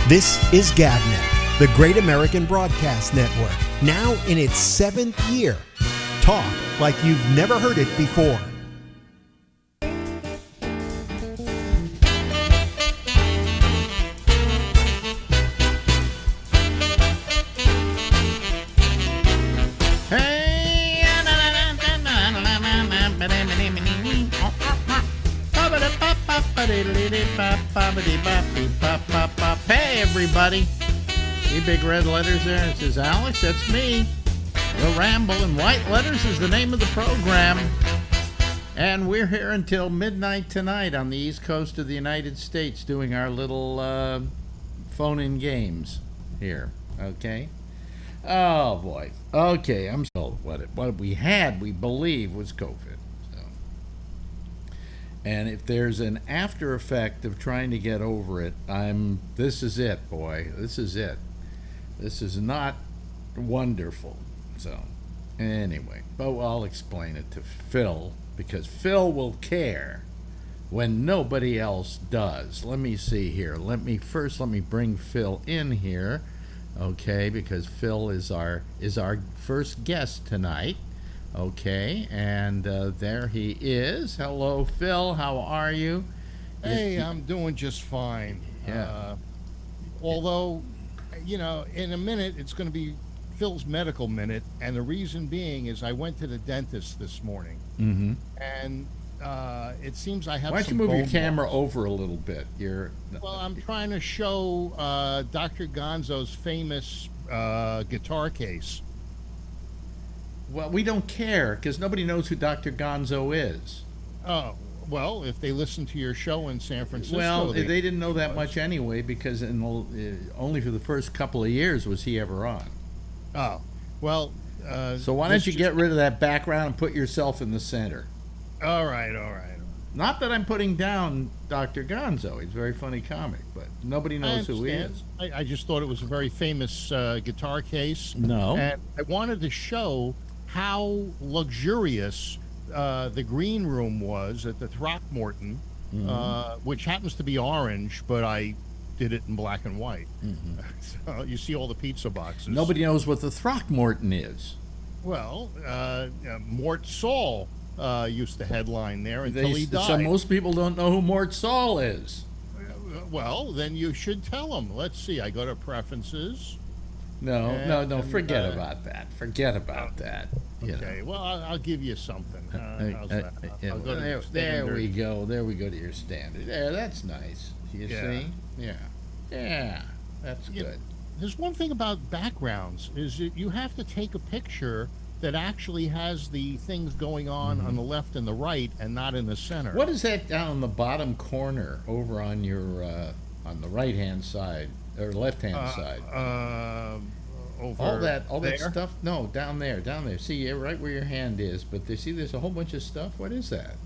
This is GabNet, the Great American Broadcast Network, now in its 7th year. Talk like you've never heard it before. Hey everybody, see big red letters there? It says Alex, that's me. The Ramble in white letters is the name of the program. And we're here until midnight tonight on the east coast of the United States doing our little phone-in games here, okay? Oh boy, okay, I'm so what we had, we believe, was COVID. And if there's an after effect of trying to get over it, this is it, boy. This is it. This is not wonderful. So, anyway, but I'll explain it to Phil, because Phil will care when nobody else does. Let me see here. Let me bring Phil in here, okay, because Phil is our first guest tonight. Okay, and there he is. Hello, Phil. How are you? Hey, I'm doing just fine. Yeah. Although, in a minute, it's going to be Phil's medical minute, and the reason being is I went to the dentist this morning, and it seems I have. Why don't you move your camera over a little bit? Well, I'm trying to show Dr. Gonzo's famous guitar case. Well, we don't care, because nobody knows who Dr. Gonzo is. Oh, well, if they listen to your show in San Francisco... Well, they didn't know that much anyway, because only for the first couple of years was he ever on. Oh, well... so why don't you get rid of that background and put yourself in the center? All right. Not that I'm putting down Dr. Gonzo. He's a very funny comic, but nobody knows who he is. I just thought it was a very famous guitar case. No. And I wanted to show how luxurious the green room was at the Throckmorton, which happens to be orange, but I did it in black and white. So you see all the pizza boxes. Nobody knows what the Throckmorton is. Well, Mort Saul used to headline there until he died. So most people don't know who Mort Saul is. Well, then you should tell them. Let's see. I go to preferences. No. Forget about that. Forget about that. Okay. Well, I'll give you something. How's that? I'll go to there we go. There we go to your standard. There, that's nice. You see? Yeah. That's good. There's one thing about backgrounds is that you have to take a picture that actually has the things going on the left and the right, and not in the center. What is that down in the bottom corner over on your on the right hand side or left hand side? Over all that there? stuff. No, down there. See, right where your hand is. But there's a whole bunch of stuff. What is that?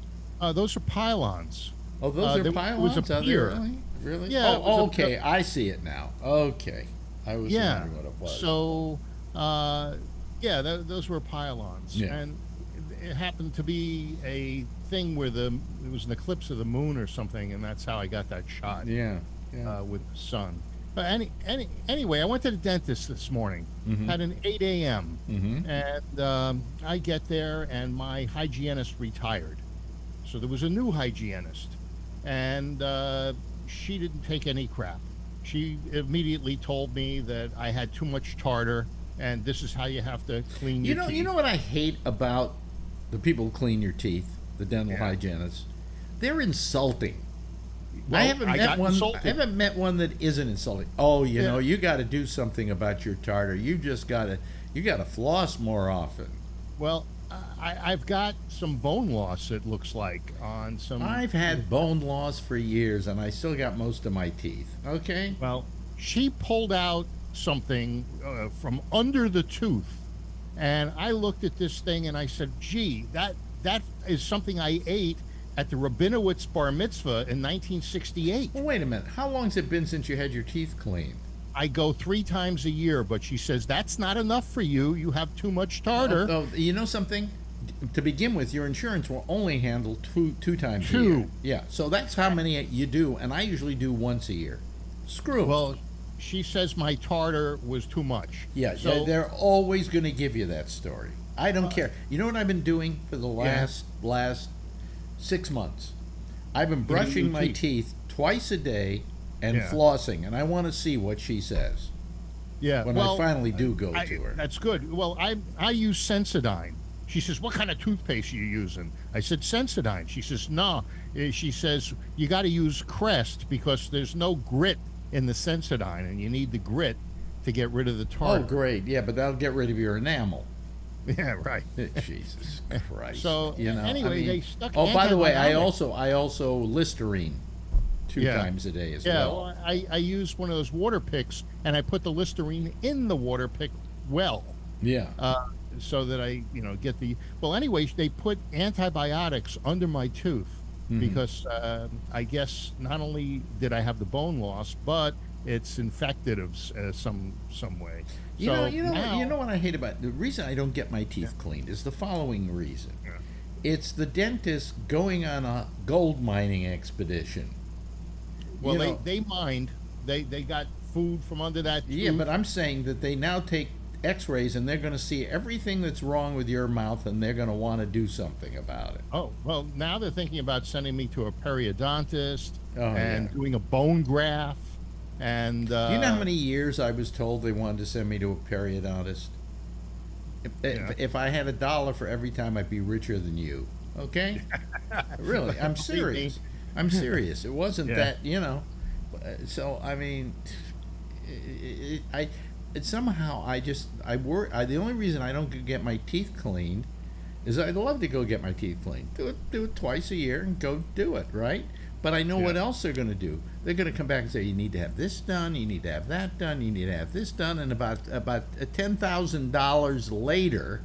Those are pylons. Oh, those are pylons. It was a pier. Really? Yeah. Oh, okay. I see it now. Okay. I was wondering what it was. So, those were pylons, and it happened to be a thing where it was an eclipse of the moon or something, and that's how I got that shot. With the sun. But anyway, I went to the dentist this morning at an 8 a.m. And I get there, and my hygienist retired, so there was a new hygienist, and she didn't take any crap. She immediately told me that I had too much tartar, and this is how you have to clean your teeth. You know what I hate about the people who clean your teeth, the dental hygienists? They're insulting. Well, I haven't met one that isn't insulting. Oh, you got to do something about your tartar. You got to floss more often. Well, I've got some bone loss, it looks like, on some... I've had bone loss for years, and I still got most of my teeth. Okay? Well, she pulled out something from under the tooth, and I looked at this thing, and I said, gee, that is something I ate at the Rabinowitz Bar Mitzvah in 1968. Well, wait a minute. How long has it been since you had your teeth cleaned? I go 3 times a year, but she says, that's not enough for you. You have too much tartar. Oh, you know something? To begin with, your insurance will only handle two times a year. Yeah, so that's how many you do, and I usually do once a year. Screw 'em. Well, she says my tartar was too much. Yeah, so they're always going to give you that story. I don't care. You know what I've been doing for the last 6 months? I've been brushing my teeth twice a day and flossing, and I want to see what she says. Yeah, when I finally do go to her. That's good. Well, I use Sensodyne. She says, "What kind of toothpaste are you using?" I said, "Sensodyne." She says, "No." She says, "You got to use Crest because there's no grit in the Sensodyne, and you need the grit to get rid of the tartar." Oh, great. Yeah, but that'll get rid of your enamel. Yeah, right. Jesus Christ. So anyway, they stuck. Oh, by the way, I also Listerine 2 times a day as well. Well, I use one of those water picks, and I put the Listerine in the water pick well. Yeah. So that I get the. Well, anyway, they put antibiotics under my tooth because I guess not only did I have the bone loss, but it's infected of some way. You know what I hate about the reason I don't get my teeth cleaned is the following reason. Yeah. It's the dentist going on a gold mining expedition. Well, they mined. They got food from under that tooth. Yeah, but I'm saying that they now take X-rays and they're going to see everything that's wrong with your mouth and they're going to want to do something about it. Oh, well, now they're thinking about sending me to a periodontist doing a bone graft. And do you know how many years I was told they wanted to send me to a periodontist? If I had $1 for every time, I'd be richer than you. Okay? Really, I'm serious. I'm serious. It wasn't that, So I mean, somehow the only reason I don't get my teeth cleaned is I'd love to go get my teeth cleaned. Do it twice a year and go do it, right? But I know what else they're going to do. They're going to come back and say, you need to have this done, you need to have that done, you need to have this done, and about $10,000 later,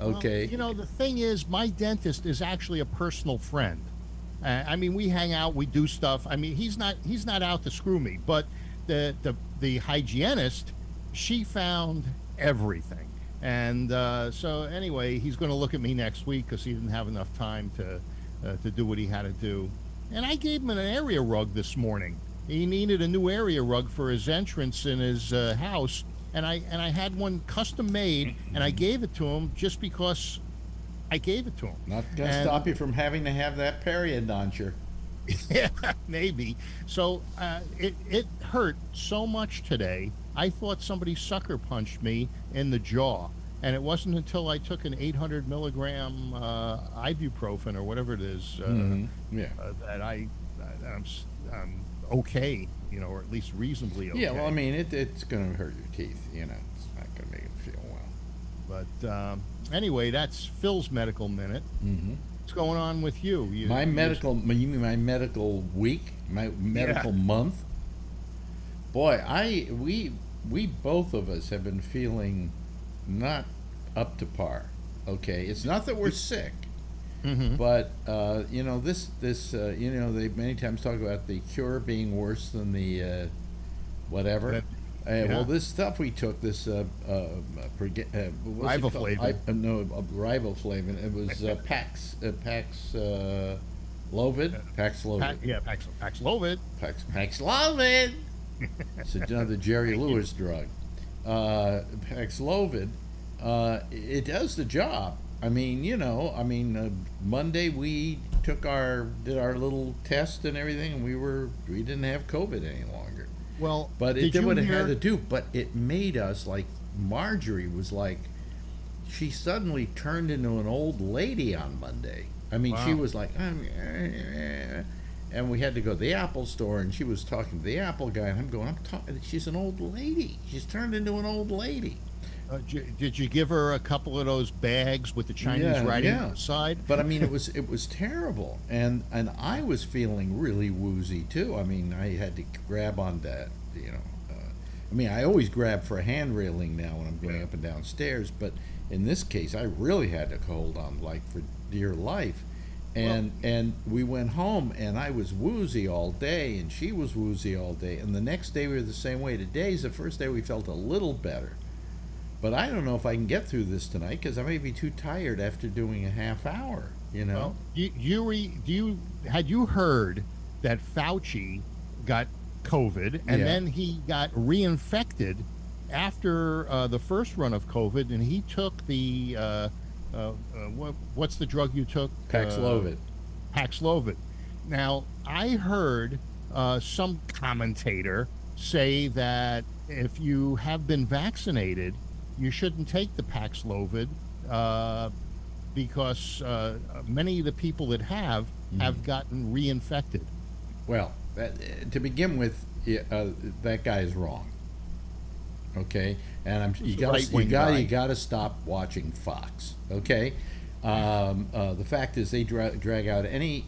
okay. Well, the thing is, my dentist is actually a personal friend. I mean, we hang out, we do stuff. I mean, he's not out to screw me, but the hygienist, she found everything. And so anyway, he's going to look at me next week because he didn't have enough time to do what he had to do. And I gave him an area rug this morning. He needed a new area rug for his entrance in his house, and I had one custom made, and I gave it to him just because I gave it to him. Not going to stop you from having to have that periodonture. Yeah, maybe. So it hurt so much today. I thought somebody sucker punched me in the jaw. And it wasn't until I took an 800 milligram ibuprofen or whatever it is that I'm okay, or at least reasonably okay. Yeah, well, I mean, it's going to hurt your teeth. It's not going to make it feel well. But anyway, that's Phil's medical minute. Mm-hmm. What's going on with you? You mean my medical week? My medical month? Boy, we both of us have been feeling not up to par. Okay, it's not that we're sick, but they many times talk about the cure being worse than the whatever. Well, this stuff we took, this riboflavin. Riboflavin. It was Paxlovid. Paxlovid. Paxlovid. It's another Jerry Lewis drug. Paxlovid, it does the job. I mean, Monday we did our little test and everything, and we didn't have COVID any longer. Well, but it did what it had to do. But it made us, like, Marjorie was like, she suddenly turned into an old lady on Monday. I mean, she was like, and we had to go to the Apple store, and she was talking to the Apple guy, and I'm going, she's an old lady. She's turned into an old lady. Did you give her a couple of those bags with the Chinese writing on the side? But I mean, it was terrible, and I was feeling really woozy too. I mean, I had to grab on that, I always grab for a hand railing now when I'm going up and down stairs, but in this case, I really had to hold on like for dear life. And we went home, and I was woozy all day, and she was woozy all day. And the next day we were the same way. Today's the first day we felt a little better. But I don't know if I can get through this tonight because I may be too tired after doing a half hour. Well, had you heard that Fauci got COVID, and then he got reinfected after the first run of COVID, and he took the what's the drug you took? Paxlovid. Paxlovid. Now, I heard some commentator say that if you have been vaccinated, you shouldn't take the Paxlovid because many of the people that have gotten reinfected. Well, to begin with, that guy is wrong. Okay, and you got to stop watching Fox. Okay, the fact is they drag out any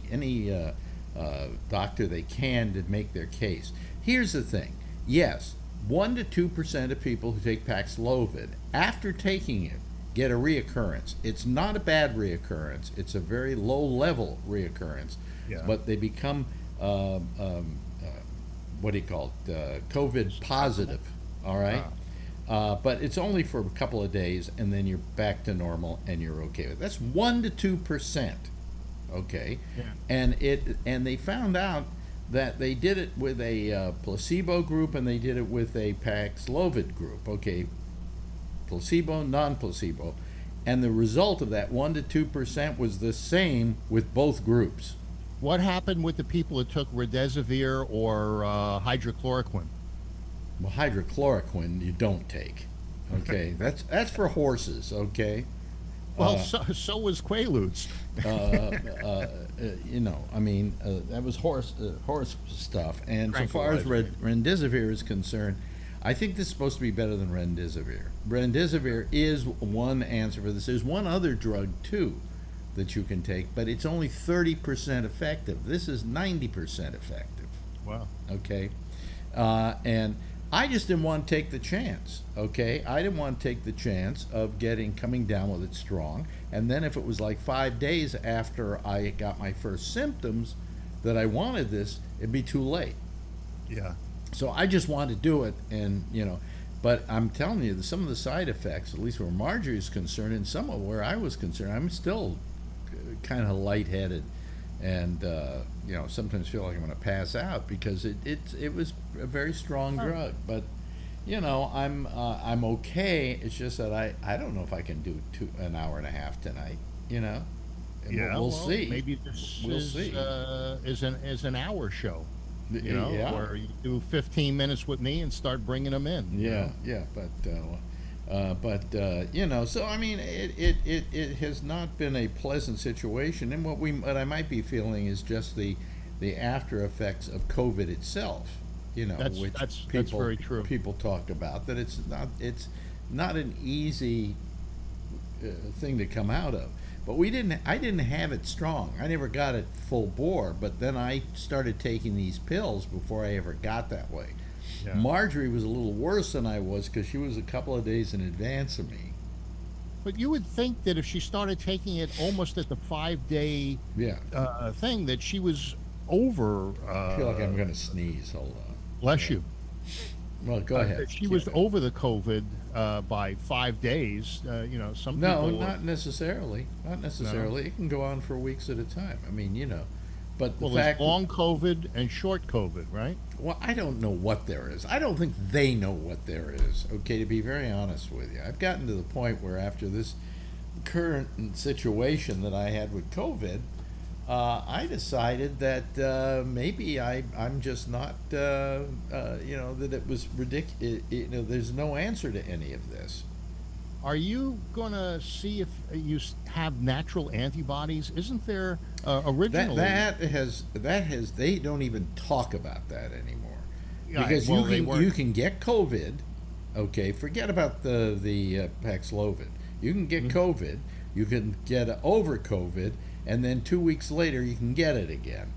doctor they can to make their case. Here's the thing: yes, 1% to 2% of people who take Paxlovid after taking it get a reoccurrence. It's not a bad reoccurrence; it's a very low level reoccurrence, but they become what do you call it? COVID positive. All right. But it's only for a couple of days, and then you're back to normal, and you're okay with it. That's 1% to 2%. Okay. Yeah. And they found out that they did it with a placebo group, and they did it with a Paxlovid group. Okay. Placebo, non-placebo, and the result of that 1% to 2% was the same with both groups. What happened with the people that took remdesivir or hydrochloroquine? Well, hydrochloroquine you don't take. Okay, that's for horses. Okay. Well, so was Quaaludes. I mean, that was horse stuff. And so far as remdesivir is concerned, I think this is supposed to be better than remdesivir. Remdesivir is one answer for this. There's one other drug too that you can take, but it's only 30% effective. This is 90% effective. Wow. Okay. And I just didn't want to take the chance, okay? I didn't want to take the chance of coming down with it strong. And then if it was like 5 days after I got my first symptoms that I wanted this, it'd be too late. Yeah. So I just wanted to do it, and, but I'm telling you, some of the side effects, at least where Marjorie is concerned, and some of where I was concerned, I'm still kind of lightheaded. And sometimes feel like I'm going to pass out because it was a very strong drug. But I'm okay. It's just that I don't know if I can do an hour and a half tonight. And we'll see. Maybe this is an hour show. Where you do 15 minutes with me and start bringing them in. So I mean, it has not been a pleasant situation, and what I might be feeling is just the after effects of COVID itself. That's very true. People talk about that it's not an easy thing to come out of. But I didn't have it strong. I never got it full bore. But then I started taking these pills before I ever got that way. Yeah. Marjorie was a little worse than I was because she was a couple of days in advance of me. But you would think that if she started taking it almost at the 5-day thing, that she was over. I feel like I'm going to sneeze. Hold on. Bless you. Well, go ahead. That she was over the COVID by 5 days. Some people. No, not necessarily. Not necessarily. No. It can go on for weeks at a time. I mean, But there's long COVID and short COVID, right? Well, I don't know what there is. I don't think they know what there is, okay, to be very honest with you. I've gotten to the point where after this current situation that I had with COVID, I decided that maybe I'm just not, that it was ridiculous. There's no answer to any of this. Are you going to see if you have natural antibodies? Isn't there originally? That has they don't even talk about that anymore. Because you can get COVID, okay, forget about the Paxlovid. You can get COVID, you can get over COVID, and then 2 weeks later you can get it again.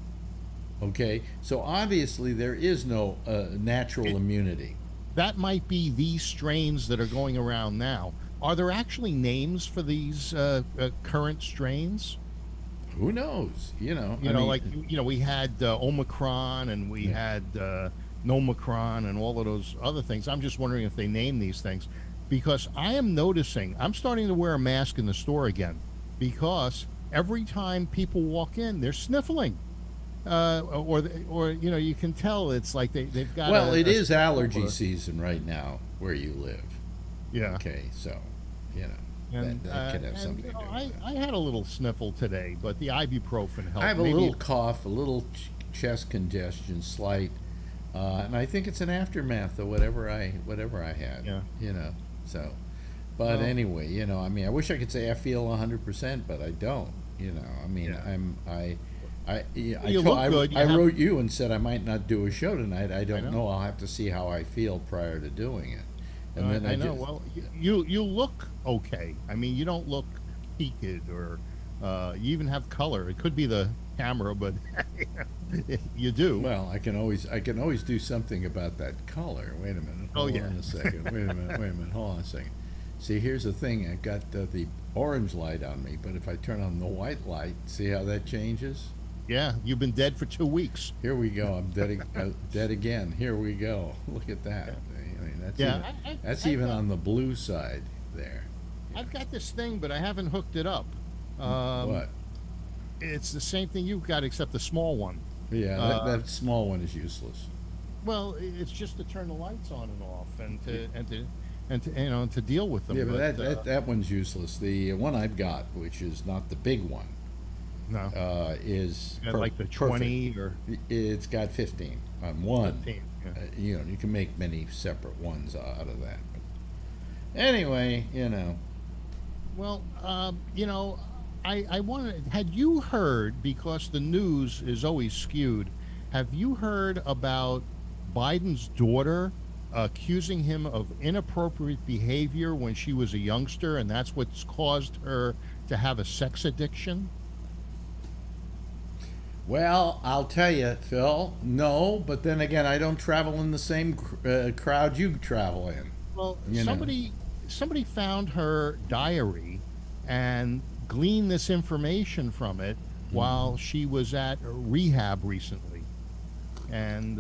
Okay? So obviously there is no natural immunity. That might be these strains that are going around now. Are there actually names for these current strains? Who knows? We had Omicron and we had Nomicron and all of those other things. I'm just wondering if they name these things, because I am noticing I'm starting to wear a mask in the store again, because every time people walk in, they're sniffling. or you can tell it's like they've got. Well, it is allergy season right now where you live. Yeah. Okay, so And, that could have something to do with I, it. I had a little sniffle today, but the ibuprofen helped. I have a Maybe little cough, a little chest congestion, slight, and I think it's an aftermath of whatever I had. Yeah. So, but Well, anyway, I mean, I wish I could say I feel 100%, but I don't. I mean, Yeah. I look good. I wrote you and said I might not do a show tonight. I don't know. know. I'll have to see how I feel prior to doing it. And then I know. Well, you look okay. I mean, you don't look peaked, or you even have color. It could be the camera, but you do. Well, I can always do something about that color. Wait a minute. Hold on a second. Wait a minute. Hold on a second. See, here's the thing. I've got the orange light on me, but if I turn on the white light, see how that changes? Yeah, you've been dead for 2 weeks. Here we go. I'm dead again. Here we go. Look at that. I mean, that's even on the blue side there. I've got this thing, but I haven't hooked it up. What? It's the same thing you've got, except the small one. Yeah, that small one is useless. Well, it's just to turn the lights on and off, and to deal with them. Yeah, but that one's useless. The one I've got, which is not the big one, no, is like the 20 perfect. or It's got 15 on one. 15, yeah. You can make many separate ones out of that. But anyway, Well, I wanted. Had you heard, because the news is always skewed, have you heard about Biden's daughter accusing him of inappropriate behavior when she was a youngster, and that's what's caused her to have a sex addiction? Well, I'll tell you, Phil, no, but then again, I don't travel in the same crowd you travel in. Well, somebody found her diary and gleaned this information from it while she was at rehab recently. And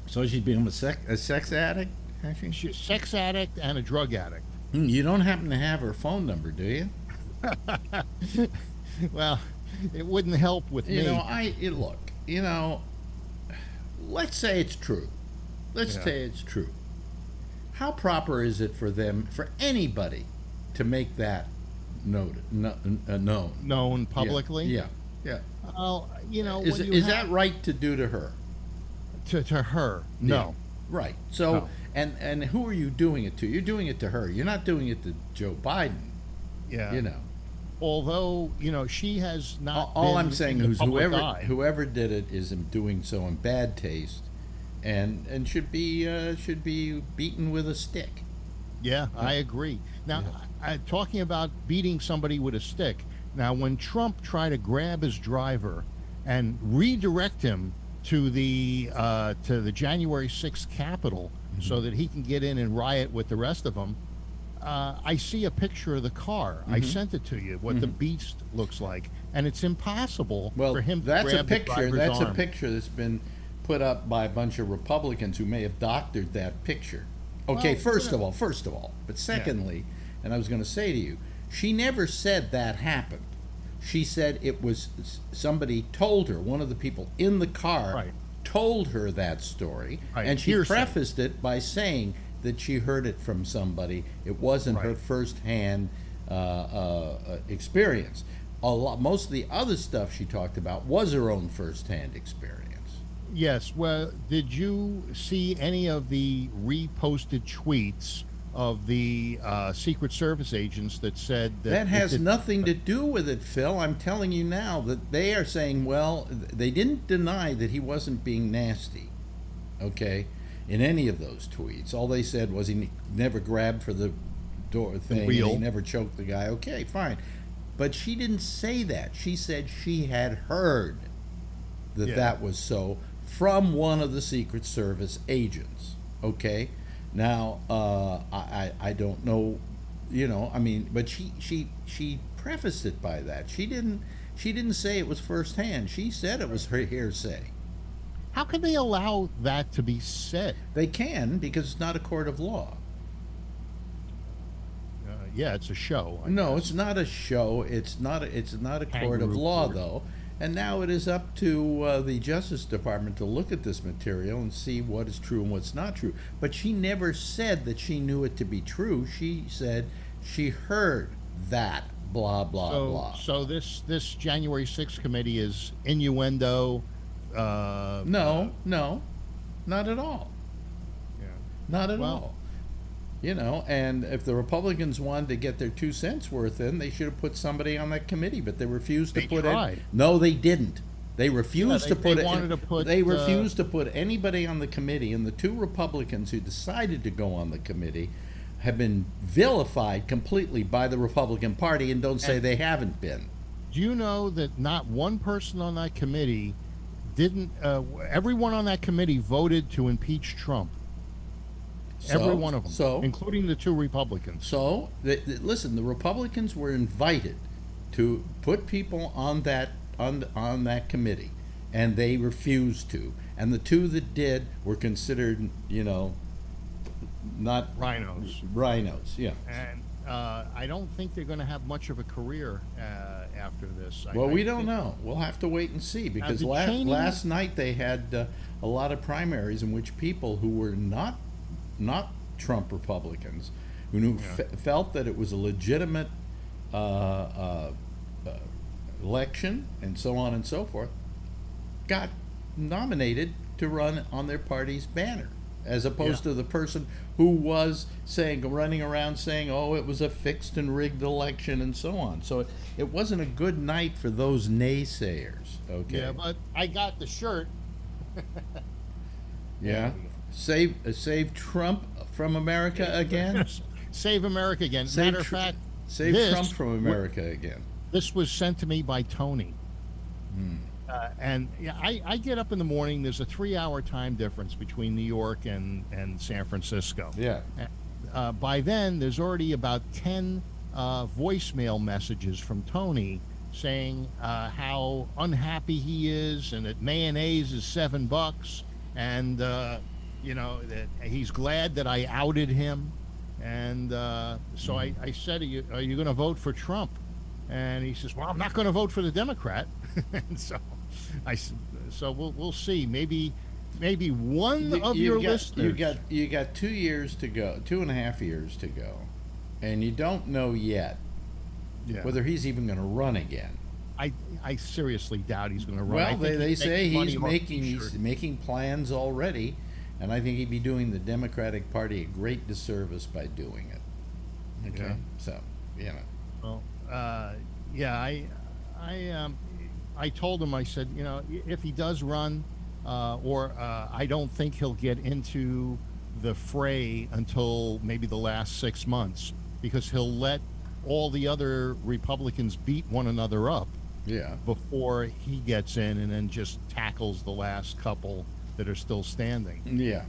so she's become a sex addict, actually? she's a sex addict and a drug addict. You don't happen to have her phone number, do you? Well, it wouldn't help with me. Look, let's say it's true. Let's Yeah. say it's true. How proper is it for anybody to make that known? Known publicly? Yeah. Well, Is that right to do to her? To her? No. Yeah. Right. So, No. and who are you doing it to? You're doing it to her. You're not doing it to Joe Biden. Yeah. Although, she has not. All been I'm saying in the is public eye. whoever did it is doing so in bad taste, and should be beaten with a stick. Yeah, I agree. Now, talking about beating somebody with a stick. Now, when Trump tried to grab his driver and redirect him to the January 6th Capitol so that he can get in and riot with the rest of them, I see a picture of the car. I sent it to you, what the beast looks like, and it's impossible for him to grab the driver's That's arm. a picture that's been put up by a bunch of Republicans who may have doctored that picture. Okay, Well, first of all, but secondly, and I was going to say to you, she never said that happened. She said it was somebody told her, one of the people in the car told her that story, and she prefaced it by saying that she heard it from somebody. It wasn't her first-hand experience. Most of the other stuff she talked about was her own first-hand experience. Yes. Well, did you see any of the reposted tweets of the Secret Service agents that said that has nothing to do with it, Phil? I'm telling you now that they are saying, well, they didn't deny that he wasn't being nasty, okay, in any of those tweets. All they said was he never grabbed for the door thing, and he never choked the guy. Okay, fine. But she didn't say that. She said she had heard that that was so from one of the Secret Service agents. Okay, now I don't know, I mean, but she prefaced it by that. She didn't say it was firsthand. She said it was her hearsay. How can they allow that to be said? They can, because it's not a court of law. Yeah, it's a show. No, it's not a show. It's not a court of law, though. And now it is up to the Justice Department to look at this material and see what is true and what's not true. But she never said that she knew it to be true. She said she heard that, blah, blah, blah. So this January 6th committee is innuendo? No, not at all. Yeah. Not at all. You know, and if the Republicans wanted to get their 2 cents worth in, they should have put somebody on that committee, but they refused to put it. No, they didn't. They refused to put it. They refused to put anybody on the committee, and the 2 Republicans who decided to go on the committee have been vilified completely by the Republican Party, and don't say they haven't been. Do you know that not one person on that committee didn't? Everyone on that committee voted to impeach Trump. Every one of them, including the 2 Republicans. So, listen, the Republicans were invited to put people on that committee, and they refused to. And the 2 that did were considered, you know, not rhinos. Rhinos, yeah. And I don't think they're going to have much of a career after this. Well, we don't know. We'll have to wait and see, because last night they had a lot of primaries in which people who were not Trump Republicans, who felt that it was a legitimate election and so on and so forth, got nominated to run on their party's banner, as opposed to the person who was running around saying, oh, it was a fixed and rigged election and so on. So it wasn't a good night for those naysayers. Okay. Yeah, but I got the shirt. Yeah. Save Trump from America again? Save America again. Matter of fact, save Trump from America again. This was sent to me by Tony. And I get up in the morning. There's a 3-hour time difference between New York and San Francisco. Yeah. By then, there's already about 10 voicemail messages from Tony saying how unhappy he is, and that mayonnaise is $7, and you know, that he's glad that I outed him. And so I said, are you going to vote for Trump? And he says, well, I'm not going to vote for the Democrat. And so we'll see. Maybe one of your listeners. You got 2 years to go, 2.5 years to go, and you don't know yet whether he's even going to run again. I seriously doubt he's going to run. Well, they say he's making plans already, and I think he'd be doing the Democratic Party a great disservice by doing it. Okay, Yeah. So you know. Well, I told him, I said, you know, if he does run, I don't think he'll get into the fray until maybe the last 6 months, because he'll let all the other Republicans beat one another up before he gets in, and then just tackles the last couple that are still standing. Yeah.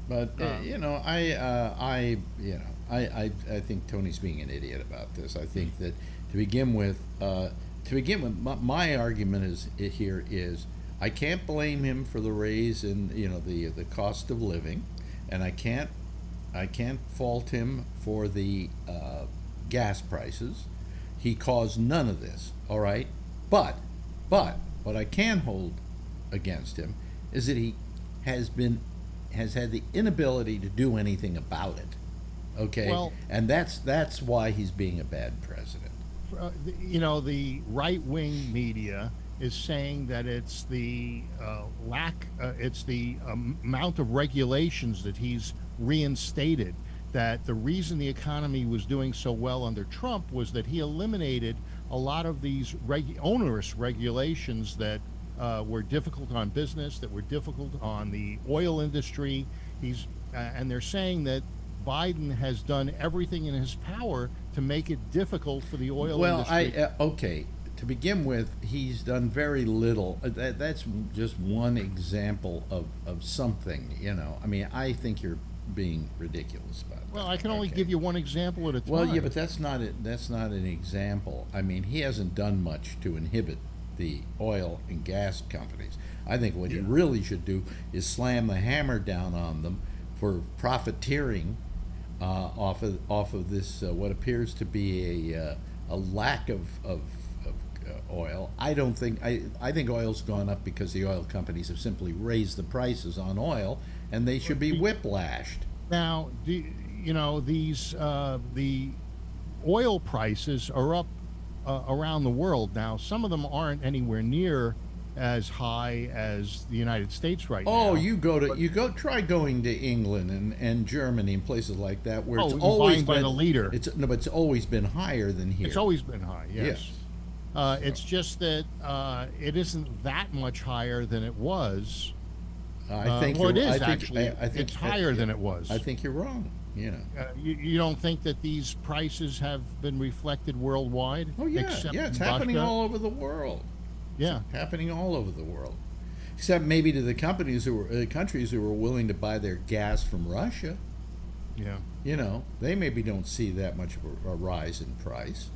But you know, I think Tony's being an idiot about this. I think that to begin with, my argument is I can't blame him for the raise in the cost of living, and I can't fault him for the gas prices. He caused none of this, all right? But what I can hold against him is that he has had the inability to do anything about it. Okay? Well, and that's why he's being a bad president. The right-wing media is saying that it's the it's the amount of regulations that he's reinstated, that the reason the economy was doing so well under Trump was that he eliminated a lot of these onerous regulations that were difficult on business, that were difficult on the oil industry. And they're saying that Biden has done everything in his power to make it difficult for the oil industry. Well, okay. To begin with, he's done very little. That's just one example of something, I mean, I think you're being ridiculous about that. Well, I can only give you one example at a time. Well, yeah, but that's not an example. I mean, he hasn't done much to inhibit the oil and gas companies. I think what he really should do is slam the hammer down on them for profiteering off of this what appears to be a lack of oil. I don't think I think oil's gone up because the oil companies have simply raised the prices on oil, and they should be whiplashed. Now, these the oil prices are up around the world now. Some of them aren't anywhere near as high as the United States right now. Oh, try going to England and Germany and places like that where it's you're always buying by been the liter. But it's always been higher than here. It's always been high. Yes. Yes. It's just that it isn't that much higher than it was. I think it is I actually. think it's higher than it was. I think you're wrong. You don't think that these prices have been reflected worldwide? Oh yeah, it's happening all over the world. Yeah, it's happening all over the world, except maybe to the countries who were willing to buy their gas from Russia. Yeah, they maybe don't see that much of a rise in price.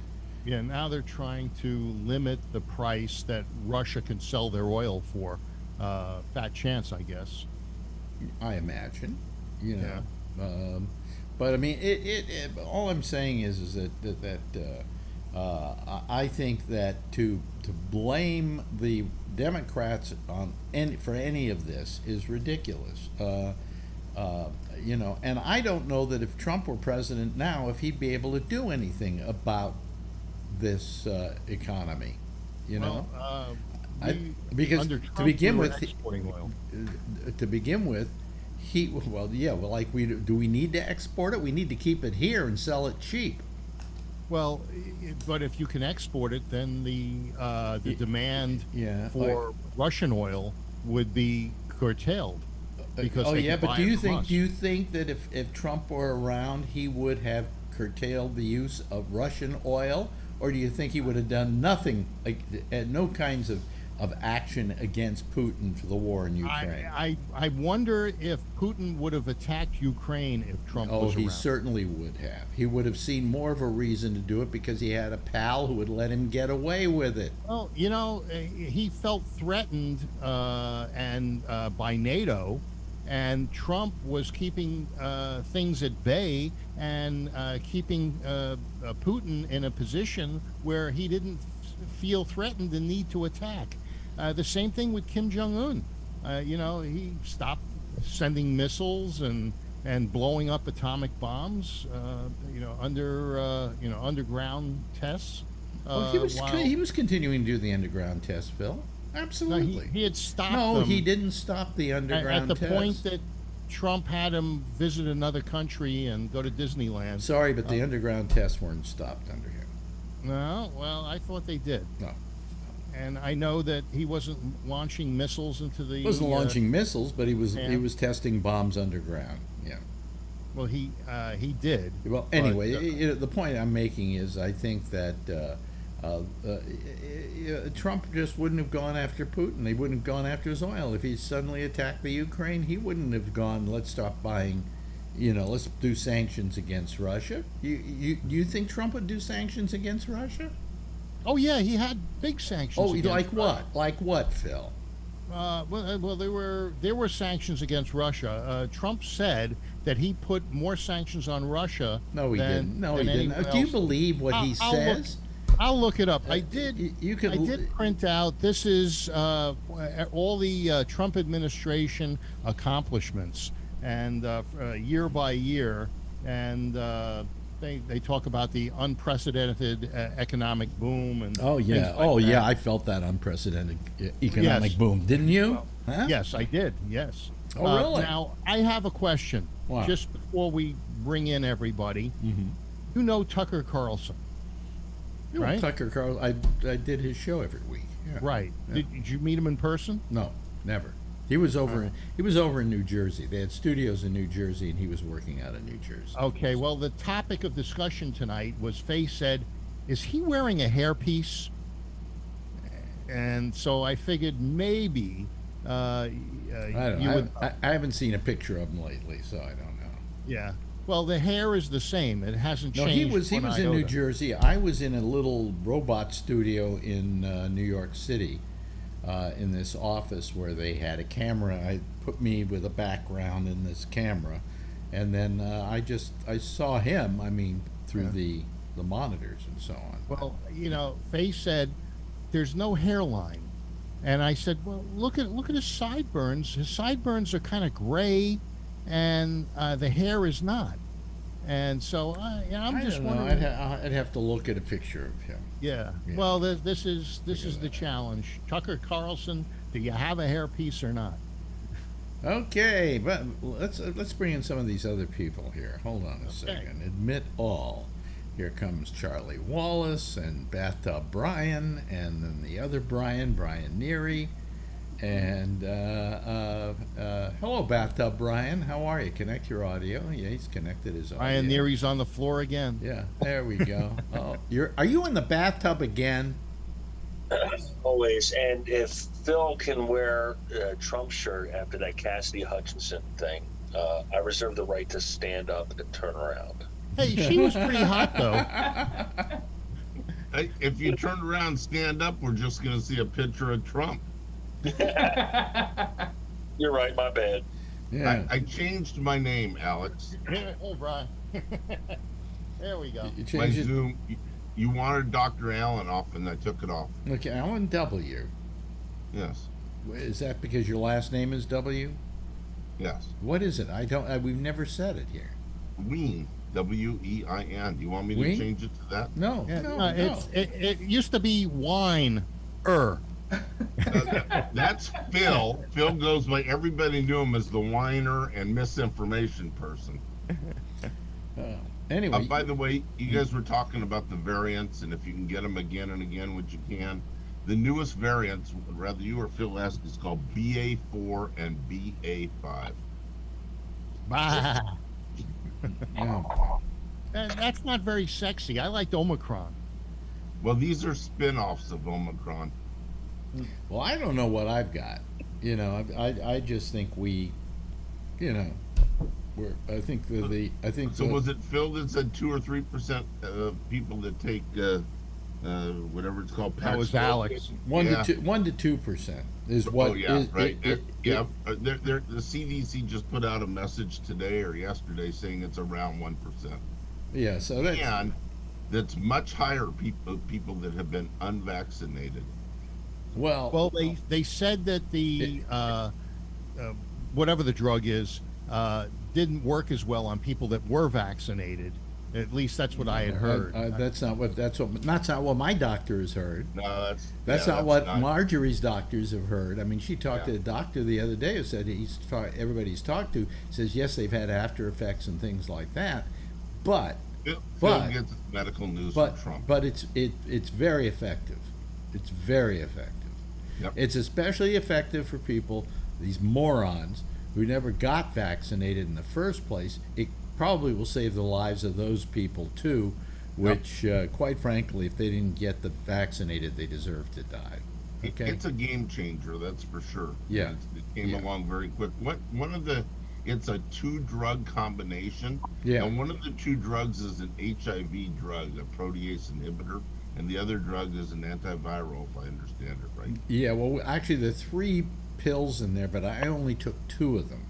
Yeah, now they're trying to limit the price that Russia can sell their oil for. Fat chance, I guess. I imagine. Yeah. But I mean, all I'm saying is that I think that to blame the Democrats for any of this is ridiculous. And I don't know that if Trump were president now, if he'd be able to do anything about this economy. Because to begin with, do we need to export it? We need to keep it here and sell it cheap. Well, but if you can export it, then the demand for Russian oil would be curtailed. Because do you think that if Trump were around, he would have curtailed the use of Russian oil, or do you think he would have done nothing, no kinds of action against Putin for the war in Ukraine? I wonder if Putin would have attacked Ukraine if Trump was around. Oh, he certainly would have. He would have seen more of a reason to do it because he had a pal who would let him get away with it. Well, he felt threatened by NATO, and Trump was keeping things at bay and keeping Putin in a position where he didn't feel threatened and need to attack. The same thing with Kim Jong-un. He stopped sending missiles and blowing up atomic bombs. Underground tests. He was continuing to do the underground tests, Phil. Absolutely. No, he had stopped. No, them he didn't stop the underground at the tests. point that Trump had him visit another country and go to Disneyland. Sorry, but the underground tests weren't stopped under him. No, well, I thought they did. No. And I know that he wasn't launching missiles into the. He wasn't launching missiles, but he was testing bombs underground. Yeah. Well, he did. Well, anyway, the point I'm making is I think that Trump just wouldn't have gone after Putin. He wouldn't have gone after his oil. If he suddenly attacked the Ukraine, he wouldn't have gone, let's stop buying, let's do sanctions against Russia. You think Trump would do sanctions against Russia? Oh, yeah, he had big sanctions. Oh, like what? Like what, Phil? Well, there were sanctions against Russia. Trump said that he put more sanctions on Russia. No, he didn't. No, he didn't. Do you believe what he says? I'll look it up. I did. I did print out. This is all the Trump administration accomplishments, and year by year, and they talk about the unprecedented economic boom and. Oh yeah. Yeah. I felt that unprecedented economic boom. Didn't you? Huh? Yes, I did. Yes. Oh really? Now I have a question. Wow. Just before we bring in everybody, you know Tucker Carlson. Right? Tucker Carlson. I did his show every week. Yeah. Right. Yeah. Did you meet him in person? No, never. He was over. He was over in New Jersey. They had studios in New Jersey, and he was working out of New Jersey. Okay. Well, the topic of discussion tonight was Faye said, "Is he wearing a hairpiece?" And so I figured maybe I don't know. I haven't seen a picture of him lately, so I don't know. Yeah. Well, the hair is the same. It hasn't changed. No, he was in New Jersey. I was in a little robot studio in New York City, in this office where they had a camera. I put me with a background in this camera, and then I saw him. I mean, through the monitors and so on. Well, Faye said there's no hairline. And I said, well, look at his sideburns. His sideburns are kind of gray, and the hair is not. And so I'm just wondering. I'd have to look at a picture of him. Yeah. Well, this is the challenge. Tucker Carlson, do you have a hairpiece or not? Okay, but let's bring in some of these other people here. Hold on a second. Admit all. Here comes Charlie Wallace and Bathtub Brian, and then the other Brian Neary. And hello, Bathtub Brian. How are you? Connect your audio. Yeah, he's connected his audio. Brian Neary's on the floor again. Yeah, there we go. Oh, are you in the bathtub again? Always. And if Phil can wear a Trump shirt after that Cassidy Hutchinson thing, I reserve the right to stand up and turn around. Hey, she was pretty hot, though. Hey, if you turn around and stand up, we're just going to see a picture of Trump. You're right, my bad. Yeah. I changed my name, Alex. Oh, Brian. There we go. My Zoom. You wanted Dr. Allen off, and I took it off. Okay, Allen W. Yes. Is that because your last name is W? Yes. What is it? We've never said it here. Ween. W-E-I-N. Do you want me to change it to that? No. It used to be wine. That's Phil. Phil goes by, everybody knew him as the whiner and misinformation person. Anyway. By the way, you guys were talking about the variants, and if you can get them again and again, which you can. The newest variants, rather you or Phil asked, is called BA4 and BA5. Bah. Yeah. That's not very sexy. I liked Omicron. Well, these are spin-offs of Omicron. Well, I don't know what I've got. I just think we, I think So was it Phil that said 2 or 3% of people that take whatever it's called? That was Alex. 1 to 2% is what. Oh yeah, right. The CDC just put out a message today or yesterday saying it's around 1%. Yeah, so that's much higher people that have been unvaccinated. Well, they said that the whatever the drug is didn't work as well on people that were vaccinated. At least that's what I had heard. That's not what my doctor has heard. No, that's not what Marjorie's doctors have heard. I mean, she talked to a doctor the other day who said everybody he's talked to says yes, they've had after effects and things like that, but Phil gets medical news from Trump. But it's very effective. It's very effective. Yep. It's especially effective for people, these morons who never got vaccinated in the first place. It probably will save the lives of those people too, which quite frankly, if they didn't get vaccinated, they deserve to die. Okay, it's a game changer, that's for sure. Yeah, it came along very quick. It's a 2-drug combination. Yeah, and one of the 2 drugs is an HIV drug, a protease inhibitor, and the other drug is an antiviral, if I understand it right. Yeah, well, actually, there are 3 pills in there, but I only took 2 of them.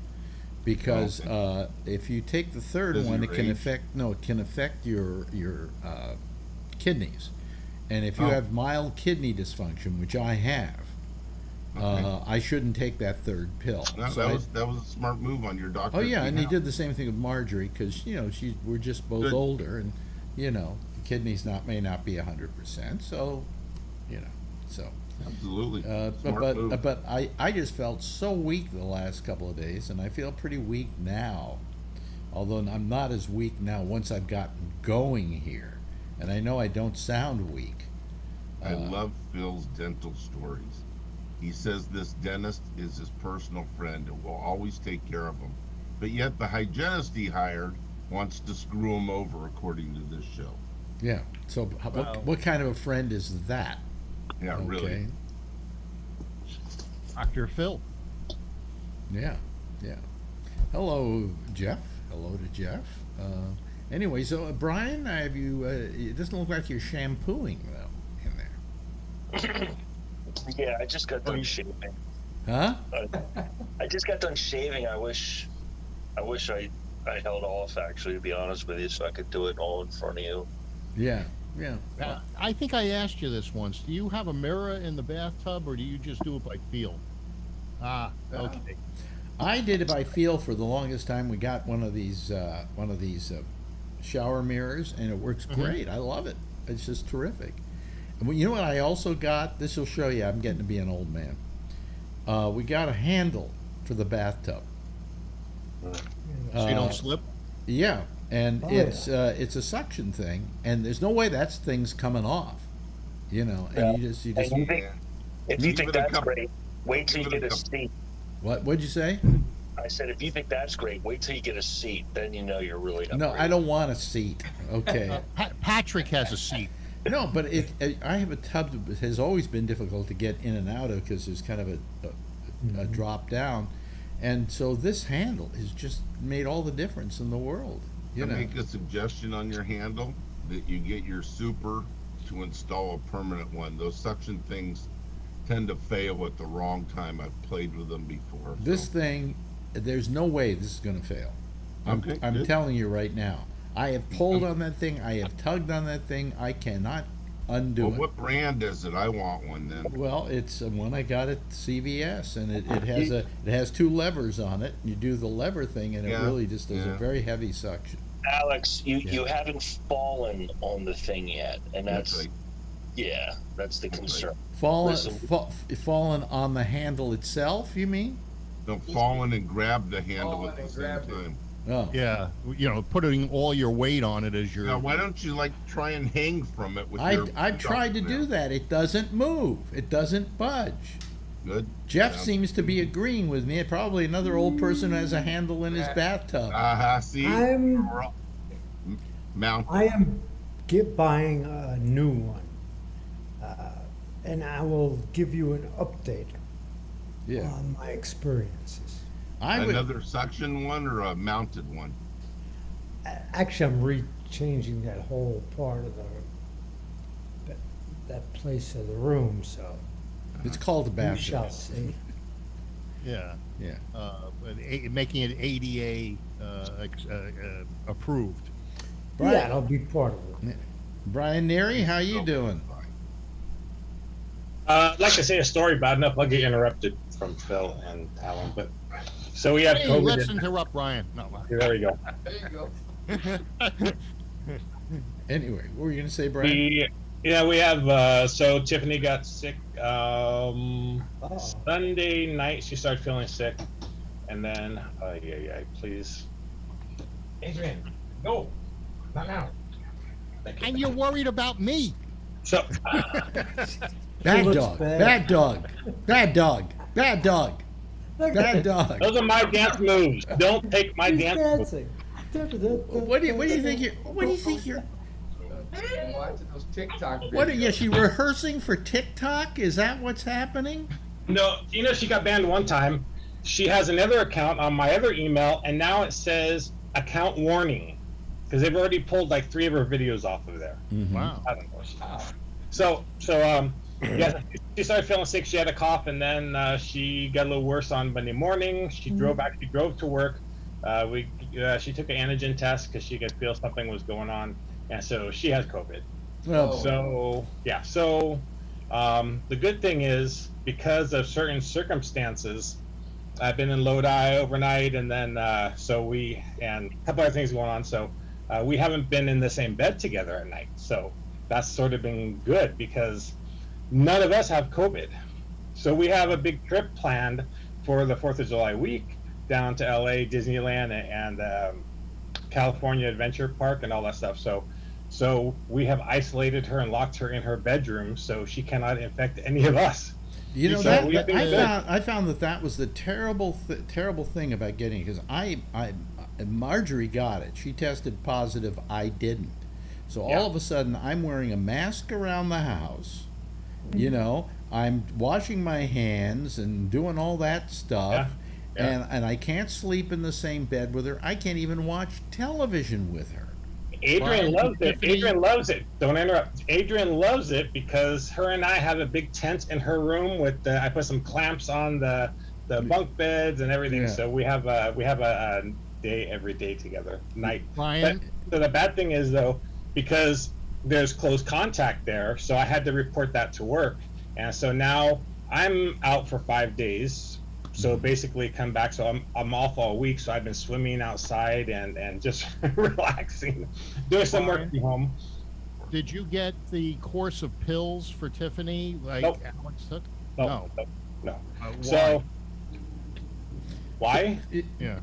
Because if you take the third one, it can affect your kidneys, and if you have mild kidney dysfunction, which I have, I shouldn't take that third pill. That was a smart move on your doctor. Oh yeah, and he did the same thing with Marjorie because we're just both older, and the kidneys may not be 100%, so so. Absolutely. But I just felt so weak the last couple of days, and I feel pretty weak now. Although I'm not as weak now once I've gotten going here, and I know I don't sound weak. I love Phil's dental stories. He says this dentist is his personal friend and will always take care of him. But yet the hygienist he hired wants to screw him over, according to this show. Yeah. So what kind of a friend is that? Yeah, okay. Really. Dr. Phil. Yeah. Hello, Jeff. Hello to Jeff. Anyway, so Brian, have you? It doesn't look like you're shampooing though in there. Yeah, I just got done shaving. Huh? I just got done shaving. I wish I held off, actually, to be honest with you, so I could do it all in front of you. Yeah. Yeah. I think I asked you this once. Do you have a mirror in the bathtub, or do you just do it by feel? Ah, okay. I did it by feel for the longest time. We got one of these shower mirrors, and it works great. I love it. It's just terrific. And you know what I also got? This will show you I'm getting to be an old man. We got a handle for the bathtub. So you don't slip? Yeah, and it's a suction thing, and there's no way that's thing's coming off. You know, and you just. If you think that's great, wait till you get a seat. What'd you say? I said, if you think that's great, wait till you get a seat. Then you know you're really upgraded. No, I don't want a seat. Okay. Patrick has a seat. No, but I have a tub that has always been difficult to get in and out of because there's kind of a drop down, and so this handle has just made all the difference in the world. You know. Make a suggestion on your handle that you get your super to install a permanent one. Those suction things tend to fail at the wrong time. I've played with them before. This thing, there's no way this is going to fail. I'm telling you right now. I have pulled on that thing. I have tugged on that thing. I cannot undo it. What brand is it? I want one then. Well, it's one I got at CVS, and it has two levers on it. You do the lever thing, and it really just does a very heavy suction. Alex, you haven't fallen on the thing yet, and that's right. Yeah, that's the concern. Fallen on the handle itself, you mean? No, fallen and grab the handle at the same time. Oh. Yeah, putting all your weight on it as your. Now, why don't you try and hang from it with your? I've tried to do that. It doesn't move. It doesn't budge. Good. Jeff seems to be agreeing with me. Probably another old person who has a handle in his bathtub. See, mounted. I am buying a new one, and I will give you an update on my experiences. Another suction one or a mounted one? Actually, I'm changing that whole part of that place of the room, so it's called the bathroom. We shall see. Yeah. Yeah. Making it ADA approved. Brian, yeah, it'll be part of it. Brian Neary, how you doing? I'd like to say a story bad enough. I'll get interrupted from Phil and Alan, but so we have COVID. Let's interrupt Brian. No, there we go. There you go. Anyway, what were you going to say, Brian? We have. So Tiffany got sick Sunday night. She started feeling sick, and then please, Adrian, no, not now. And you're worried about me. So bad dog. Bad dog. Bad dog. Bad dog. Bad dog. Those are my dance moves. Don't take my dance moves. What do you think you're watching those TikTok videos. What is she rehearsing for TikTok? Is that what's happening? No, she got banned one time. She has another account on my other email, and now it says account warning because they've already pulled like 3 of her videos off of there. Mm-hmm. Wow. I don't know. So she started feeling sick. She had a cough, and then she got a little worse on Monday morning. She drove back. She drove to work. She took an antigen test because she could feel something was going on, and so she has COVID. Oh. So the good thing is because of certain circumstances, I've been in Lodi overnight, and then and a couple other things going on. So we haven't been in the same bed together at night. So that's sort of been good because none of us have COVID. So we have a big trip planned for the 4th of July week down to LA, Disneyland, and California Adventure Park and all that stuff. So we have isolated her and locked her in her bedroom so she cannot infect any of us. You know, I found that was the terrible thing about getting it, because Marjorie got it. She tested positive. I didn't. So all of a sudden, I'm wearing a mask around the house. You know, I'm washing my hands and doing all that stuff. Yeah. And I can't sleep in the same bed with her. I can't even watch television with her. Adrian loves it. Adrian loves it. Don't interrupt. Adrian loves it because her and I have a big tent in her room with I put some clamps on the bunk beds and everything. Yeah. So we have a day every day together, night. Brian. So the bad thing is though, because there's close contact there, so I had to report that to work. And so now I'm out for 5 days. So basically come back. So I'm off all week. So I've been swimming outside and just relaxing, doing some work from home. Did you get the course of pills for Tiffany like Nope. Alex took? No. Why? So why? Yeah.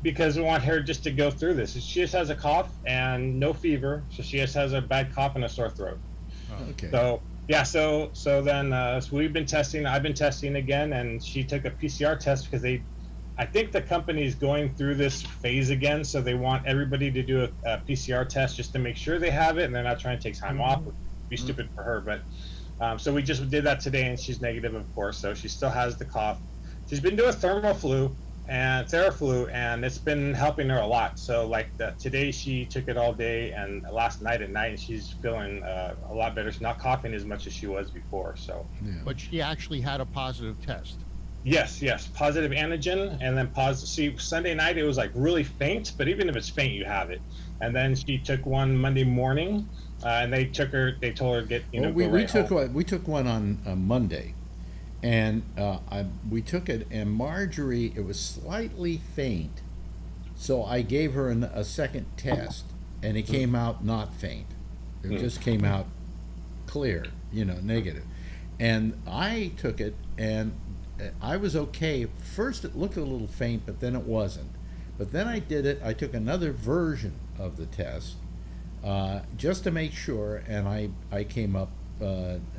Because we want her just to go through this. She just has a cough and no fever. So she just has a bad cough and a sore throat. Okay. So yeah, so then so we've been testing. I've been testing again, and she took a PCR test because I think the company's going through this phase again, so they want everybody to do a PCR test just to make sure they have it, and they're not trying to take time off. It would be stupid for her, but so we just did that today, and she's negative, of course, so she still has the cough. She's been doing Theraflu, and it's been helping her a lot. So like today she took it all day, and last night at night, and she's feeling a lot better. She's not coughing as much as she was before. So, But she actually had a positive test. yes, positive antigen, and then positive. See, Sunday night it was like really faint, but even if it's faint, you have it. And then she took one Monday morning, and they told her to get we took one on Monday. And we took it, and Marjorie, it was slightly faint, so I gave her a second test, and it came out not faint. It just came out clear, negative. And I took it, and I was okay. First, it looked a little faint, but then it wasn't. But then I took another version of the test, just to make sure, and I came up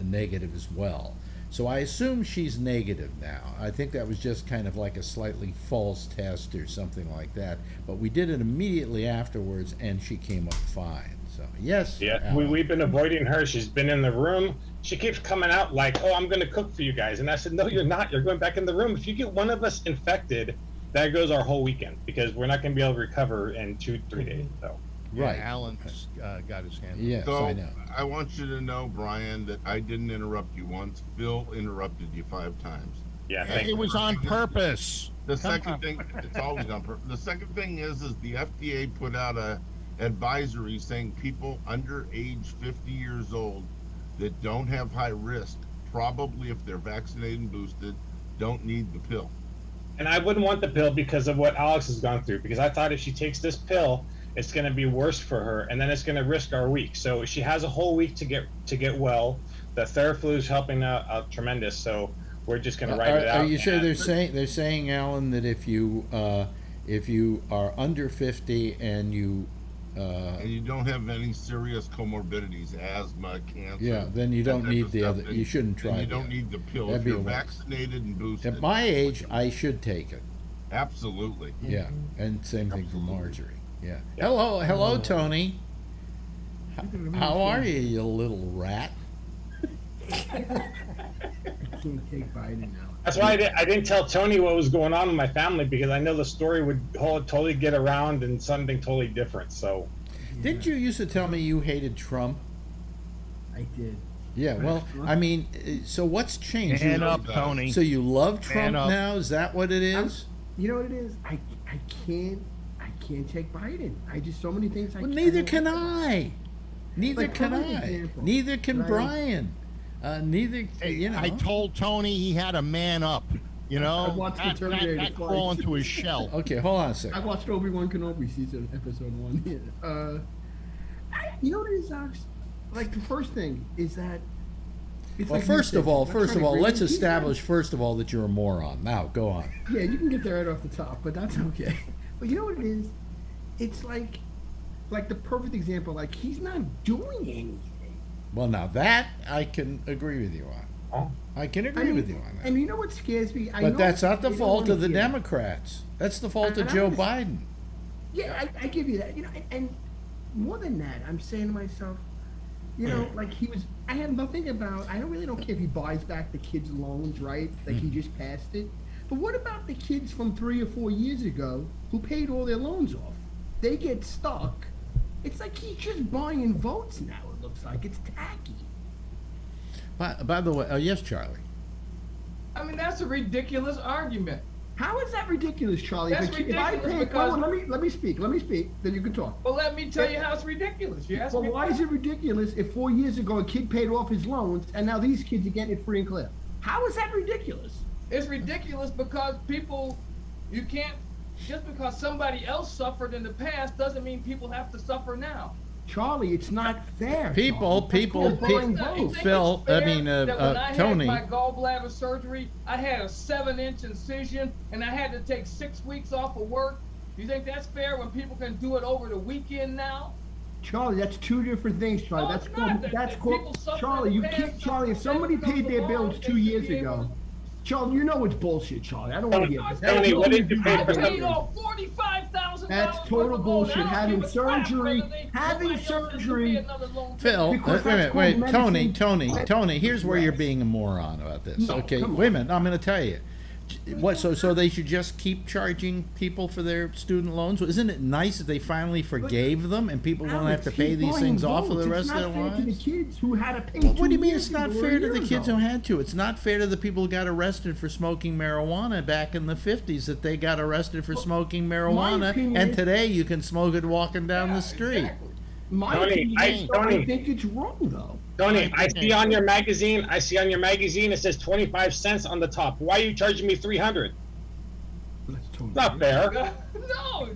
negative as well. So I assume she's negative now. I think that was just kind of like a slightly false test or something like that. But we did it immediately afterwards, and she came up fine. So, yes. Yeah, we've been avoiding her. She's been in the room. She keeps coming out like, oh, I'm going to cook for you guys. And I said, no, you're not. You're going back in the room. If you get one of us infected, that goes our whole weekend, because we're not going to be able to recover in 2-3 days. So. Right. Alan's got his hand up. Yes, So I know. I want you to know, Brian, that I didn't interrupt you once. Phil interrupted you 5 times. Yeah, It was on purpose. The second thing, it's always on purpose. The second thing is the FDA put out a advisory saying people under age 50 years old that don't have high risk, probably if they're vaccinated and boosted, don't need the pill. And I wouldn't want the pill because of what Alex has gone through, because I thought if she takes this pill, it's going to be worse for her, and then it's going to risk our week. So she has a whole week to get well. The Theraflu is helping out tremendous. So we're just going to write it out. Are you sure they're saying, Alan, that if you are under 50 and you don't have any serious comorbidities, asthma, cancer, yeah, then you don't need the other. You shouldn't try. You don't need the pill. If you're vaccinated and boosted. At my age, I should take it. Absolutely. Yeah, and same thing for Marjorie. Yeah. Hello, Tony. How are you, you little rat? I can't take Biden now. That's why I didn't tell Tony what was going on in my family, because I know the story would totally get around and something totally different. So, didn't you used to tell me you hated Trump? I did. Yeah. Well, I mean, so what's changed? Man up, Tony. So you love Trump now? Is that what it is? You know what it is? I can't take Biden. I just so many things. Neither can I. Neither can I. Neither can Brian. Neither. I told Tony he had a man up. I watched the Terminator that crawl into his shell. Okay, hold on a second. I watched Obi-Wan Kenobi episode 1. You know what it is, Alex? Like the first thing is that. Well, first of all, let's establish that you're a moron. Now, go on. Yeah, you can get that right off the top, but that's okay. But you know what it is? It's like the perfect example. Like, he's not doing anything. Well, now that I can agree with you on. I can agree with you on that. And you know what scares me? But that's not the fault of the Democrats. That's the fault of Joe Biden. Yeah, I give you that. And more than that, I'm saying to myself, like I had nothing about. I really don't care if he buys back the kids' loans, right? Like he just passed it. But what about the kids from 3 or 4 years ago who paid all their loans off? They get stuck. It's like he's just buying votes now, it looks like. It's tacky. By the way, yes, Charlie. I mean, that's a ridiculous argument. How is that ridiculous, Charlie? That's If ridiculous I pay, because... Well, let me speak, then you can talk. Well, let me tell you how it's ridiculous. You asked me why is it ridiculous if 4 years ago a kid paid off his loans and now these kids are getting it free and clear? How is that ridiculous? It's ridiculous because people, you can't, just because somebody else suffered in the past doesn't mean people have to suffer now. Charlie, it's not fair. Phil, Tony. I had my gallbladder surgery, I had a 7-inch incision, and I had to take 6 weeks off of work. You think that's fair when people can do it over the weekend now? Charlie, that's two different things, Charlie. No, that's called Charlie. You can't, Charlie. If somebody paid their bills 2 years ago, Charlie, you know it's bullshit, Charlie. I don't want to get this. Tony, what did you pay for I paid off $45,000. That's total bullshit. Having surgery. Phil, wait, Tony. Here's where you're being a moron about this. Okay, wait a minute. I'm going to tell you. What? So they should just keep charging people for their student loans? Isn't it nice that they finally forgave them and people won't have to pay these things off for the rest of their lives? To the kids who had to pay. What do you mean it's not fair to the kids who had to? It's not fair to the people who got arrested for smoking marijuana back in the 50s that they got arrested for smoking marijuana, and today you can smoke it walking down the street. Tony, I think it's wrong though. Tony, I see on your magazine it says 25 cents on the top. Why are you charging me 300? That's not fair. No,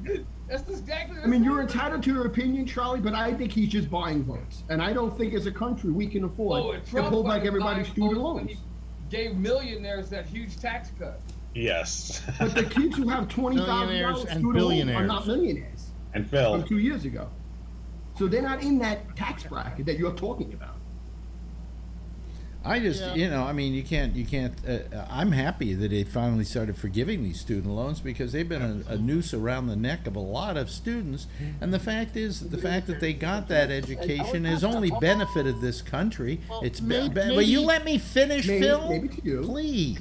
that's exactly. I mean, you're entitled to your opinion, Charlie, but I think he's just buying votes, and I don't think as a country we can afford to pull back everybody's student loans. He gave millionaires that huge tax cut. Yes. But the kids who have $20,000 student loans are not millionaires. And Phil, from 2 years ago, so they're not in that tax bracket that you're talking about. I just, you can't. I'm happy that they finally started forgiving these student loans because they've been a noose around the neck of a lot of students. And the fact is, the fact that they got that education has only benefited this country. Will you let me finish, Phil? Please,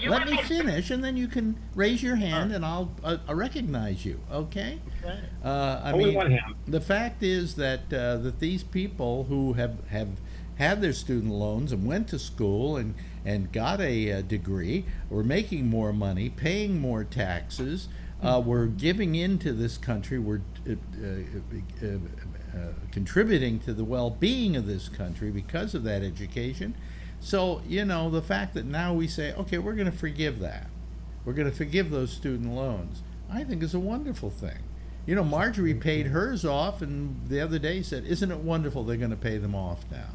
let me finish, and then you can raise your hand, and I'll recognize you. Okay? Only one hand. The fact is that that these people who have had their student loans and went to school and got a degree, were making more money, paying more taxes, were giving into this country, were contributing to the well-being of this country because of that education. So, the fact that now we say, okay, we're going to forgive that. We're going to forgive those student loans, I think is a wonderful thing. Marjorie paid hers off, and the other day said, isn't it wonderful they're going to pay them off now?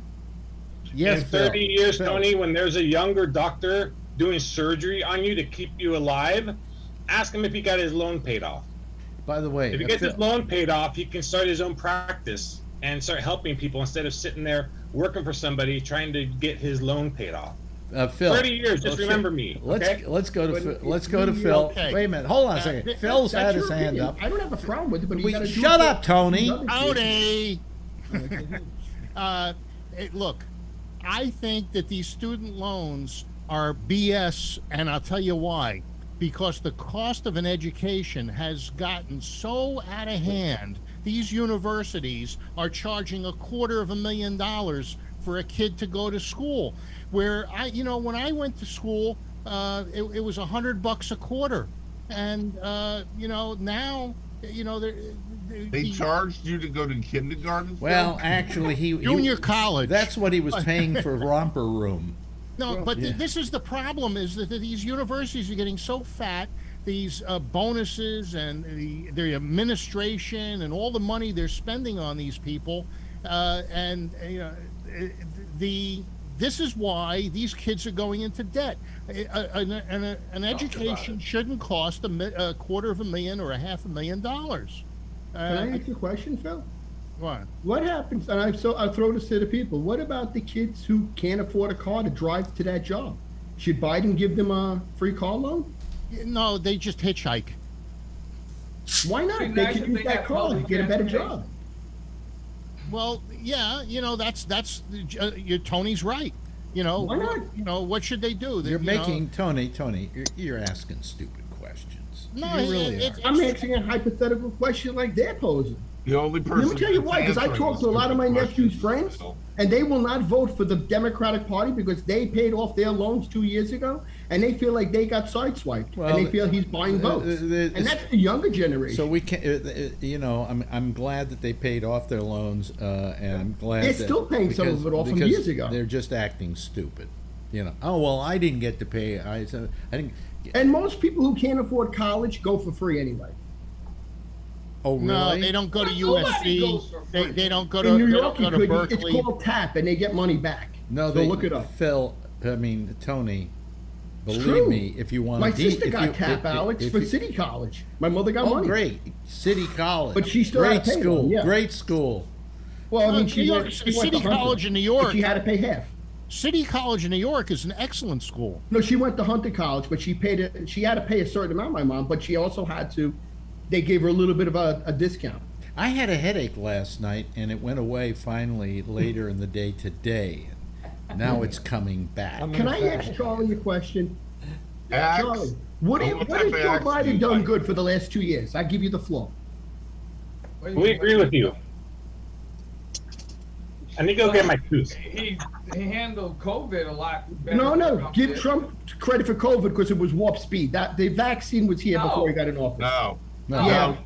Yes, in 30 years, Tony, when there's a younger doctor doing surgery on you to keep you alive, ask him if he got his loan paid off. By the way, if he gets his loan paid off, he can start his own practice and start helping people instead of sitting there working for somebody trying to get his loan paid off. Phil, 30 years, just remember me. Okay? Let's go to Phil. Okay. Wait a minute, hold on a second. Phil's had his hand up. I don't have a problem with it, but you gotta shut up, Tony. Tony. Look. I think that these student loans are BS, and I'll tell you why. Because the cost of an education has gotten so out of hand. These universities are charging $250,000 for a kid to go to school. Where when I went to school, it was $100 a quarter, and now they charged you to go to kindergarten? Well, actually, junior college. That's what he was paying for romper room. No, but this is the problem: is that these universities are getting so fat. These bonuses and the administration and all the money they're spending on these people, this is why these kids are going into debt. An education shouldn't cost $250,000 or $500,000. Can I ask you a question, Phil? What happens? And I'll throw this to the people. What about the kids who can't afford a car to drive to that job? Should Biden give them a free car loan? No, they just hitchhike. Why not? They can use that car to get a better job. Well, yeah, that's Tony's right. Why not? What should they do? Tony, you're asking stupid questions. No, I'm asking a hypothetical question like they're posing. The only person. Let me tell you why, because I talked to a lot of my nephew's friends, and they will not vote for the Democratic Party because they paid off their loans 2 years ago. and they feel like they got sideswiped, Well, and they feel he's buying votes. And that's the younger generation. So we can, I'm glad that they paid off their loans, and I'm glad they're still paying some of it off from years ago. They're just acting stupid. Oh well, I didn't get to pay. I didn't. And most people who can't afford college go for free anyway. Oh really? No, they don't go to USC. They don't go to. In New York, they don't go to it's Berkeley. called TAP, and they get money back. No, so look it up. Phil, Tony, believe me, if you want my sister got TAP, Alex, for City College. My mother got money. Oh, great, City College. But she still had to pay school. them, yeah. Great school. Well, I mean, she went City College in New York. She had to pay half. City College in New York is an excellent school. No, she went to Hunter College, but she had to pay a certain amount, my mom, but she also had to, they gave her a little bit of a discount. I had a headache last night, and it went away finally later in the day today. Now it's coming back. Can I ask Charlie a question? Ask. Charlie, what has Joe Biden done good for the last 2 years? I give you the floor. We agree with you. I need to go get my tooth. He handled COVID a lot better. No. Give Trump credit for COVID because it was warp speed. That the vaccine was here before he got in office. No.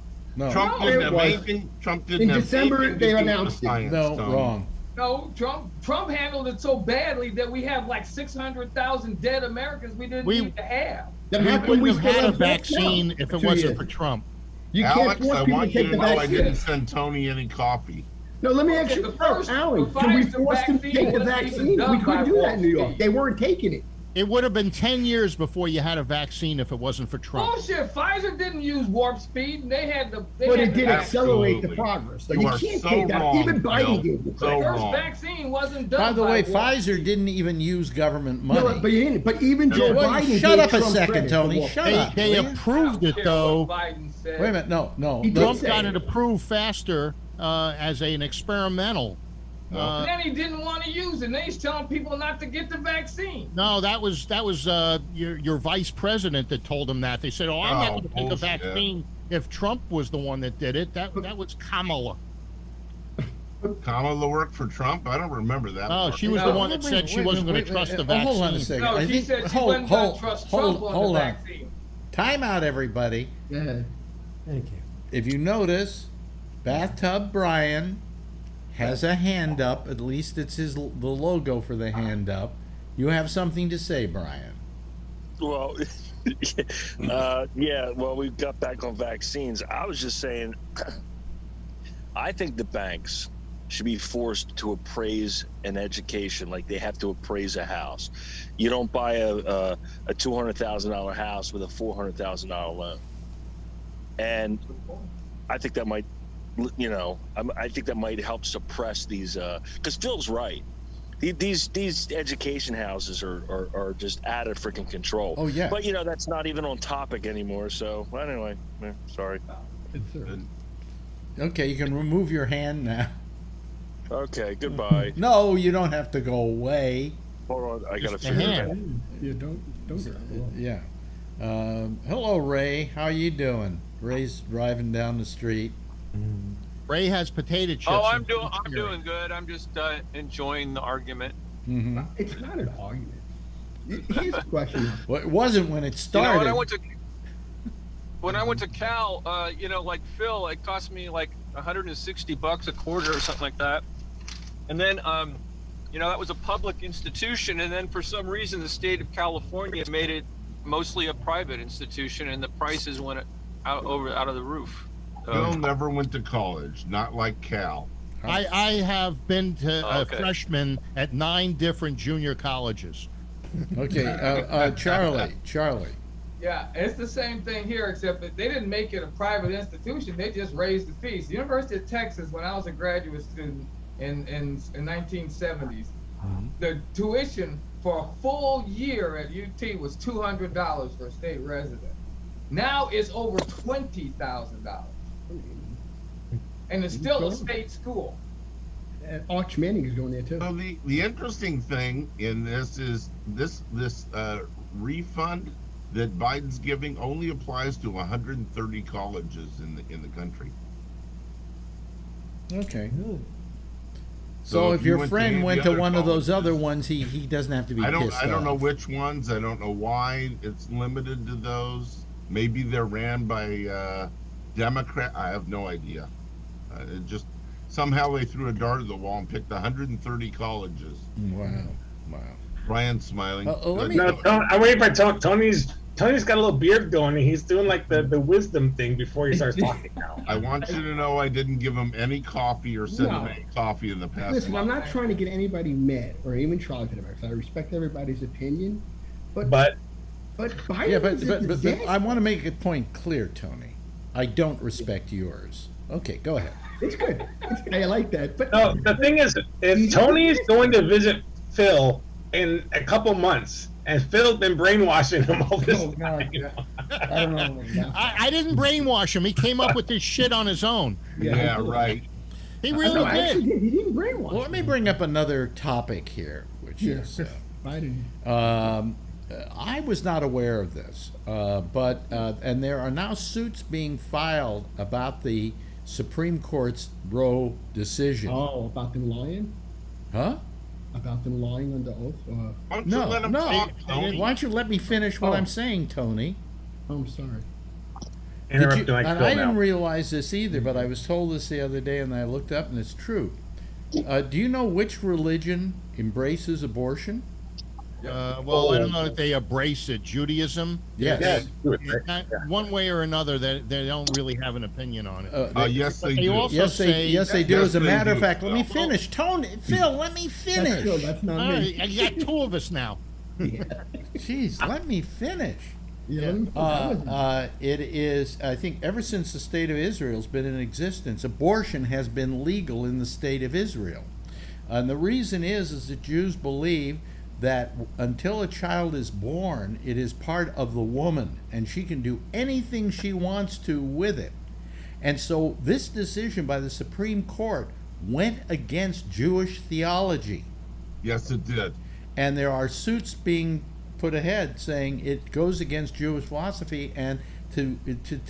Trump didn't have anything. Trump didn't in have December they announced it. No, wrong. No, Trump handled it so badly that we have like 600,000 dead Americans we didn't need to have. We wouldn't have had a vaccine if it wasn't for Trump. You Alex, can't force I people want to you take to the know I vaccine. didn't send Tony any coffee. No, let me ask you, Alan, can we force them to take the vaccine? We couldn't do that in New York. They weren't taking it. It would have been 10 years before you had a vaccine if it wasn't for Trump. Bullshit. Pfizer didn't use warp speed. They had the. But it did accelerate the progress. So you can't take that. Even Biden did. The first vaccine wasn't done. By the way, Pfizer didn't even use government money. No, but even Joe Biden. Shut up a second, Tony. Shut up. They approved it though. Wait a minute. No. Trump got it approved faster as an experimental. Then he didn't want to use it. And then he's telling people not to get the vaccine. No, that was your vice president that told him that. They said, "Oh, I'm not going to take a vaccine." If Trump was the one that did it, that was Kamala. Kamala worked for Trump? I don't remember that. Oh, she was the one that said she wasn't going to trust the vaccine. Hold on a second. No, she said she wasn't going to trust Trump on the vaccine. Time out, everybody. Yeah. Thank you. If you notice, Bathtub Brian has a hand up. At least it's the logo for the hand up. You have something to say, Brian. Well, well, we got back on vaccines. I was just saying, I think the banks should be forced to appraise an education like they have to appraise a house. You don't buy a $200,000 house with a $400,000 loan. And I think that might, I think that might help suppress these, because Phil's right. These education houses are just out of freaking control. Oh yeah. But that's not even on topic anymore. So anyway, sorry. Okay, you can remove your hand now. Okay, goodbye. No, you don't have to go away. Hold on, I gotta figure it out. You don't. Yeah. Hello, Ray. How you doing? Ray's driving down the street. Ray has potato chips. Oh, I'm doing good. I'm just enjoying the argument. Mm-hmm. It's not an argument. Here's the question. Well, it wasn't when it started. When I went to Cal, like Phil, it cost me like $160 a quarter or something like that. And then, that was a public institution. And then for some reason, the state of California made it mostly a private institution, and the prices went out of the roof. Phil never went to college, not like Cal. I have been to a freshman at 9 different junior colleges. Okay, Charlie. Yeah, it's the same thing here, except that they didn't make it a private institution. They just raised the fees. The University of Texas, when I was a graduate student in 1970s, the tuition for a full year at UT was $200 for a state resident. Now it's over $20,000. And it's still a state school. Arch Manning is going there too. So the interesting thing in this is this refund that Biden's giving only applies to 130 colleges in the country. Okay. So if your friend went to one of those other colleges, ones, he doesn't have to be pissed off. I don't know which ones. I don't know why it's limited to those. Maybe they're ran by Democrat. I have no idea. It just somehow they threw a dart at the wall and picked 130 colleges. Wow. Brian's smiling. I'm waiting for Tony's got a little beard going, and he's doing like the wisdom thing before he starts talking now. I want you to know I didn't give him any coffee or send him any coffee in the past. Listen, I'm not trying to get anybody mad or even Charlie for the matter. I respect everybody's opinion, but Biden but I want to make a point clear, Tony. I don't respect yours. Okay, go ahead. It's good. I like that. But no, the thing is, Tony is going to visit Phil in a couple months, and Phil's been brainwashing him all this time. I don't know. I didn't brainwash him. He came up with this shit on his own. Yeah, right. He really did. He didn't brainwash. Well, let me bring up another topic here, which is I was not aware of this, but and there are now suits being filed about the Supreme Court's Roe decision. Oh, about them lying? Huh? About them lying under oath? No. Why don't you let me finish what I'm saying, Tony? Oh, I'm sorry. I didn't realize this either, but I was told this the other day, and I looked up, and it's true. Do you know which religion embraces abortion? Well, I don't know if they embrace it. Judaism? Yes. One way or another, they don't really have an opinion on it. Yes, they do. Yes, they do. As a matter of fact, let me finish. Phil, let me finish. That's not me. You got two of us now. Jeez, let me finish. Yeah. It is, I think, ever since the state of Israel's been in existence, abortion has been legal in the state of Israel. And the reason is that Jews believe that until a child is born, it is part of the woman, and she can do anything she wants to with it. And so this decision by the Supreme Court went against Jewish theology. Yes, it did. And there are suits being put ahead saying it goes against Jewish philosophy, and to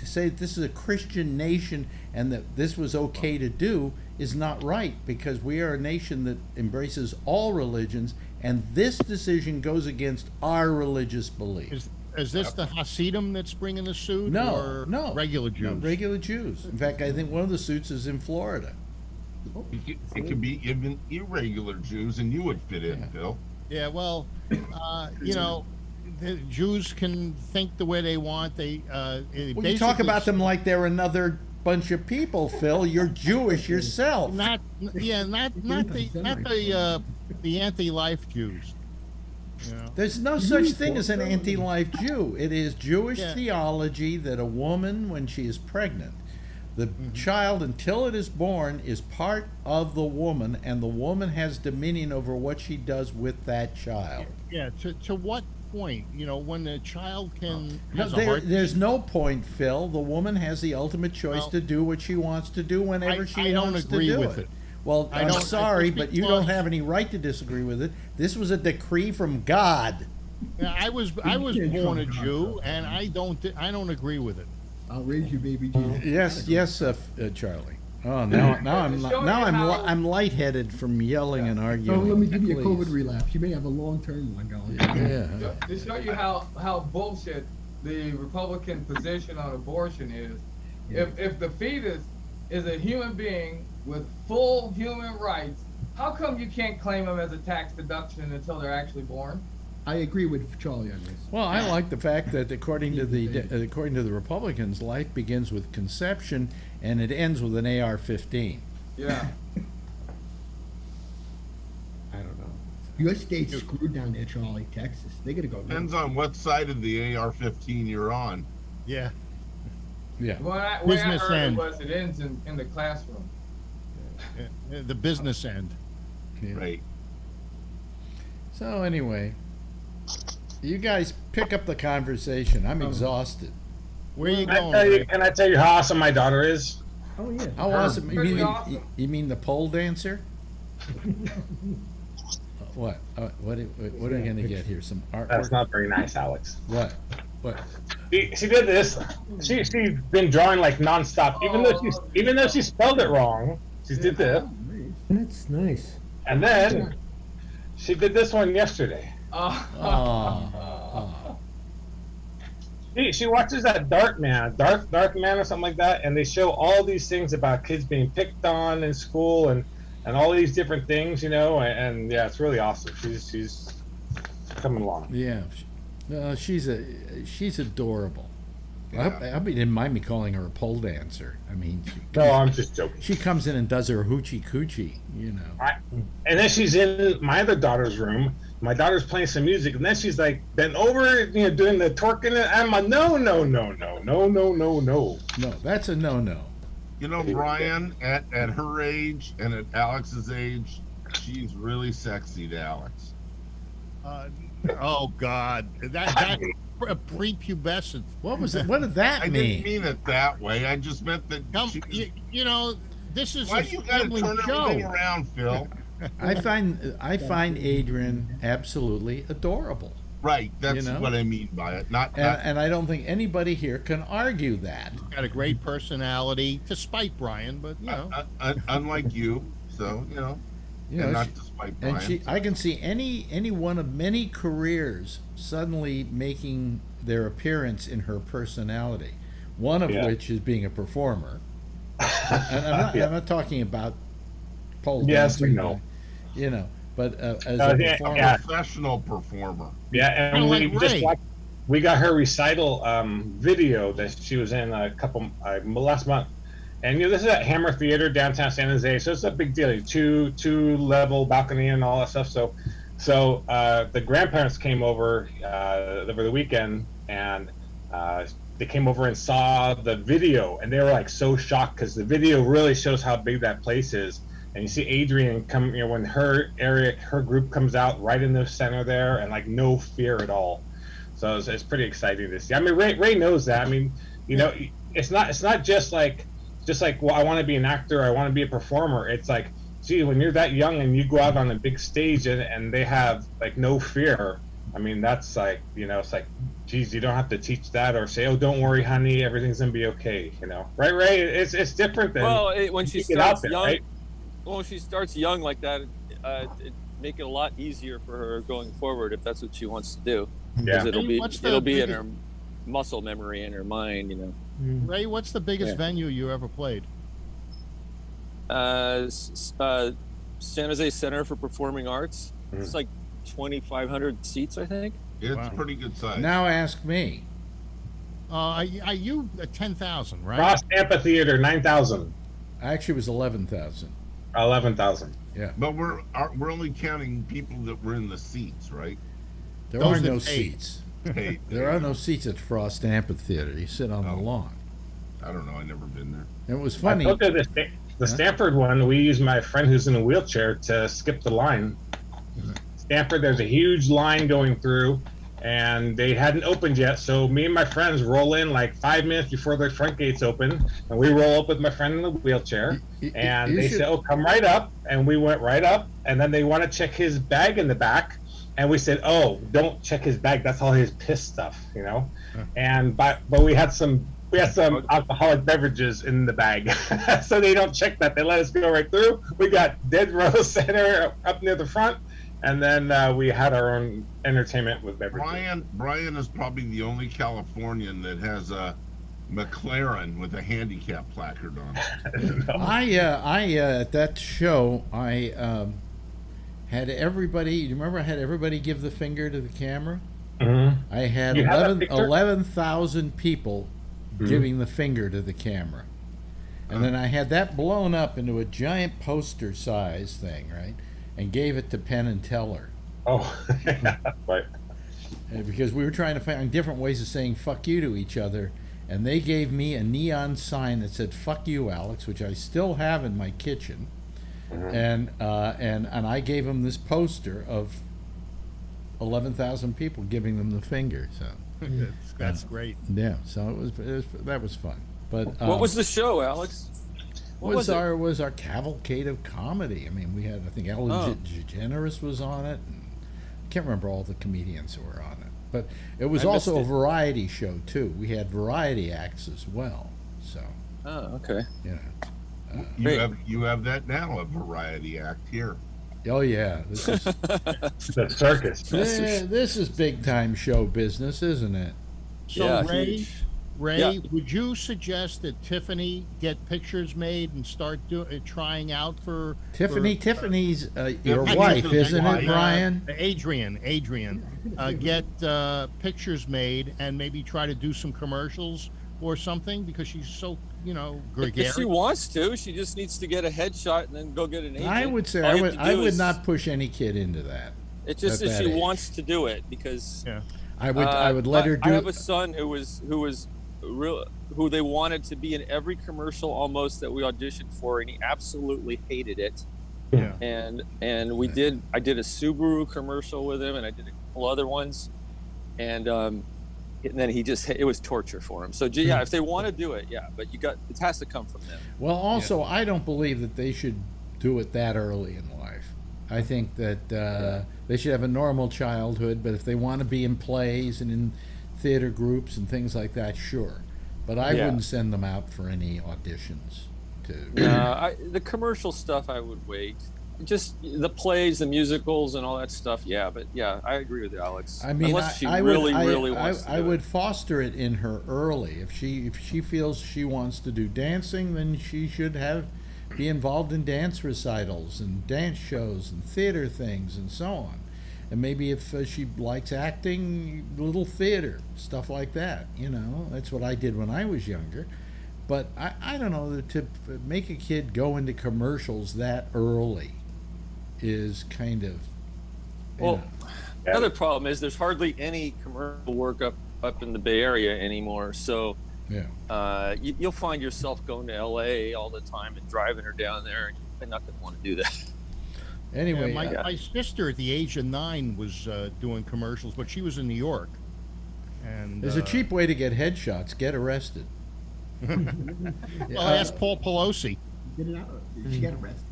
say that this is a Christian nation and that this was okay to do is not right, because we are a nation that embraces all religions, and this decision goes against our religious beliefs. Is this the Hasidim that's bringing the suit? No, regular Jews. No, regular Jews. In fact, I think one of the suits is in Florida. It could be even irregular Jews, and you would fit in, Phil. Yeah, well, the Jews can think the way they want. You talk about them like they're another bunch of people, Phil. You're Jewish yourself. Not the anti-life Jews. You know? There's no such thing as an anti-life Jew. It is Jewish theology that a woman, when she is pregnant, the child, until it is born, is part of the woman, and the woman has dominion over what she does with that child. Yeah, to what point? You know, when the child can... There's no point, Phil. The woman has the ultimate choice to do what she wants to do whenever she wants to do it. I don't agree with it. Well, I'm sorry, but you don't have any right to disagree with it. This was a decree from God. Yeah, I was born a Jew, and I don't agree with it. I'll raise you, baby Jesus. Yes, Charlie. Oh, I'm lightheaded from yelling and arguing. Oh, let me give you a COVID relapse. You may have a long-term one going. Yeah. To show you how bullshit the Republican position on abortion is, if the fetus is a human being with full human rights, how come you can't claim them as a tax deduction until they're actually born? I agree with Charlie on this. Well, I like the fact that according to the Republicans, life begins with conception and it ends with an AR-15. Yeah. I don't know. Your state's screwed down there, Charlie. Texas. They gotta go. Depends on what side of the AR-15 you're on. Yeah. Yeah. What I heard was it ends in the classroom. Yeah. The business end. Yeah. Right. So anyway, you guys pick up the conversation. I'm exhausted. Where are you going? Can I tell you how awesome my daughter is? Oh yeah. How awesome? You mean the pole dancer? What? What are we going to get here? Some artwork? That's not very nice, Alex. What? She did this. She's been drawing like nonstop, even though she spelled it wrong. She did this. That's nice. And then she did this one yesterday. She watches that Dark Man or something like that, and they show all these things about kids being picked on in school and all these different things, and yeah, it's really awesome. She's coming along. Yeah, she's adorable. Yeah. I hope you didn't mind me calling her a pole dancer. I mean, I'm just joking. She comes in and does her hoochie coochie, And then she's in my other daughter's room. My daughter's playing some music, and then she's like bent over, doing the twerking. And I'm like, no. No, that's a no. Brian, at her age and at Alex's age, she's really sexy to Alex. Oh God, that prepubescent. What was it? What did that mean? I didn't mean it that way. I just meant that. This is why you gotta turn everything around, Phil? I find Adrian absolutely adorable. Right, that's what I mean by it. And I don't think anybody here can argue that. Got a great personality, to spite Brian, but unlike you, so not to spite Brian. And I can see any one of many careers suddenly making their appearance in her personality. One of which is being a performer. And I'm not talking about pole dancing. Yes, we know. But as a performer, professional performer. Yeah, and we got her recital video that she was in last month. And this is at Hammer Theater downtown San Jose, so it's a big deal. Two level balcony and all that stuff. So the grandparents came over the weekend, and they came over and saw the video, and they were like so shocked because the video really shows how big that place is. And you see Adrian come, when her group comes out right in the center there, and like no fear at all. So it's pretty exciting to see. I mean, Ray knows that. I mean, it's not just like, well, I want to be an actor, I want to be a performer. It's like, gee, when you're that young and you go out on a big stage and they have like no fear. I mean, that's like, it's like, geez, you don't have to teach that or say, oh, don't worry, honey, everything's gonna be okay. Right, Ray? It's different than when she starts young. Right? Well, if she starts young like that, it make it a lot easier for her going forward if that's what she wants to do. Yeah, it'll be in her muscle memory in her mind. Ray, what's the biggest venue you ever played? San Jose Center for Performing Arts. Mm-hmm. It's like 2,500 seats, I think. It's pretty good size. Now ask me. Are you 10,000, right? Ross Amphitheater, 9,000. Actually, it was 11,000. 11,000. Yeah. But we're only counting people that were in the seats, right? There are no seats. There are no seats at Frost Amphitheater. You sit on the lawn. I don't know. I've never been there. It was funny. The Stanford one, we used my friend who's in a wheelchair to skip the line. Stanford, there's a huge line going through, and they hadn't opened yet. So me and my friends roll in like 5 minutes before the front gates open, and we roll up with my friend in the wheelchair. And they said, "Oh, come right up," and we went right up. And then they want to check his bag in the back, and we said, "Oh, don't check his bag. That's all his piss stuff, And but we had some alcoholic beverages in the bag, so they don't check that. They let us go right through. We got dead row center up near the front, and then we had our own entertainment with beverages. Brian is probably the only Californian that has a McLaren with a handicap placard on it. I at that show, I had everybody. You remember, I had everybody give the finger to the camera. Mm-hmm. I had 11,000 people giving the finger to the camera, and then I had that blown up into a giant poster size thing, right, and gave it to Penn and Teller. Oh, right. Because we were trying to find different ways of saying "fuck you" to each other, and they gave me a neon sign that said "fuck you, Alex," which I still have in my kitchen, and I gave them this poster of 11,000 people giving them the finger. So. That's great. Yeah, so that was fun. But what was the show, Alex? Was our cavalcade of comedy. I mean, we had, I think, Ellen DeGeneres was on it. And I can't remember all the comedians who were on it, but it was also a variety show too. We had variety acts as well. So. Oh, okay. You have that now, a variety act here. Oh yeah, this is The circus. this is big time show business, isn't it? So Yeah, Ray, huge. Ray, Yeah. would you suggest that Tiffany get pictures made and start trying out for Tiffany's your Tiffany's wife, his isn't wife. it, Brian? Adrian, get pictures made and maybe try to do some commercials or something because she's so gregarious. If she wants to, she just needs to get a headshot and then go get an agent. I would say All you have to I do would is- not push any kid into that. It's just at that that she age. wants to do it because I would let her do. I have a son who was real, who they wanted to be in every commercial almost that we auditioned for, and he absolutely hated it. Yeah. And I did a Subaru commercial with him, and I did a couple other ones, and then it was torture for him. So yeah, if they want to do it, yeah, but it has to come from them. Well, also, I don't believe that they should do it that early in life. I think that they should have a normal childhood, but if they want to be in plays and in theater groups and things like that, sure. But I wouldn't send them out for any auditions. The commercial stuff, I would wait. Just the plays, the musicals, and all that stuff. Yeah, but yeah, I agree with you, Alex. I mean, unless she I really would, wants to I do would it. foster it in her early. If she feels she wants to do dancing, then she should be involved in dance recitals and dance shows and theater things and so on. And maybe if she likes acting, little theater, stuff like that. That's what I did when I was younger. But I don't know, to make a kid go into commercials that early is kind of... Another problem is there's hardly any commercial work up in the Bay Area anymore. So you'll find yourself going to LA all the time and driving her down there, and you're not going to want to do that. Anyway, my sister at the age of 9 was doing commercials, but she was in New York. And there's a cheap way to get headshots. Get arrested. Well, ask Paul Pelosi. Did she get arrested?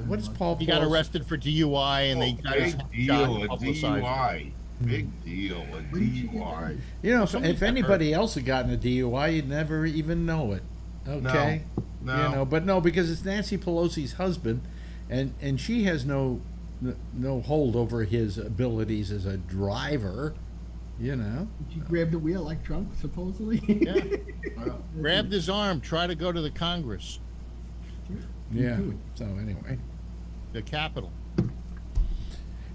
What is Paul? He got arrested for DUI, and they got his shot publicized. DUI. Big deal, a DUI. If anybody else had gotten a DUI, you'd never even know it. Okay? No. But no, because it's Nancy Pelosi's husband, and she has no hold over his abilities as a driver. She grabbed the wheel like Trump, supposedly. Yeah. Grabbed his arm, tried to go to the Congress. Yeah. So anyway, the Capitol.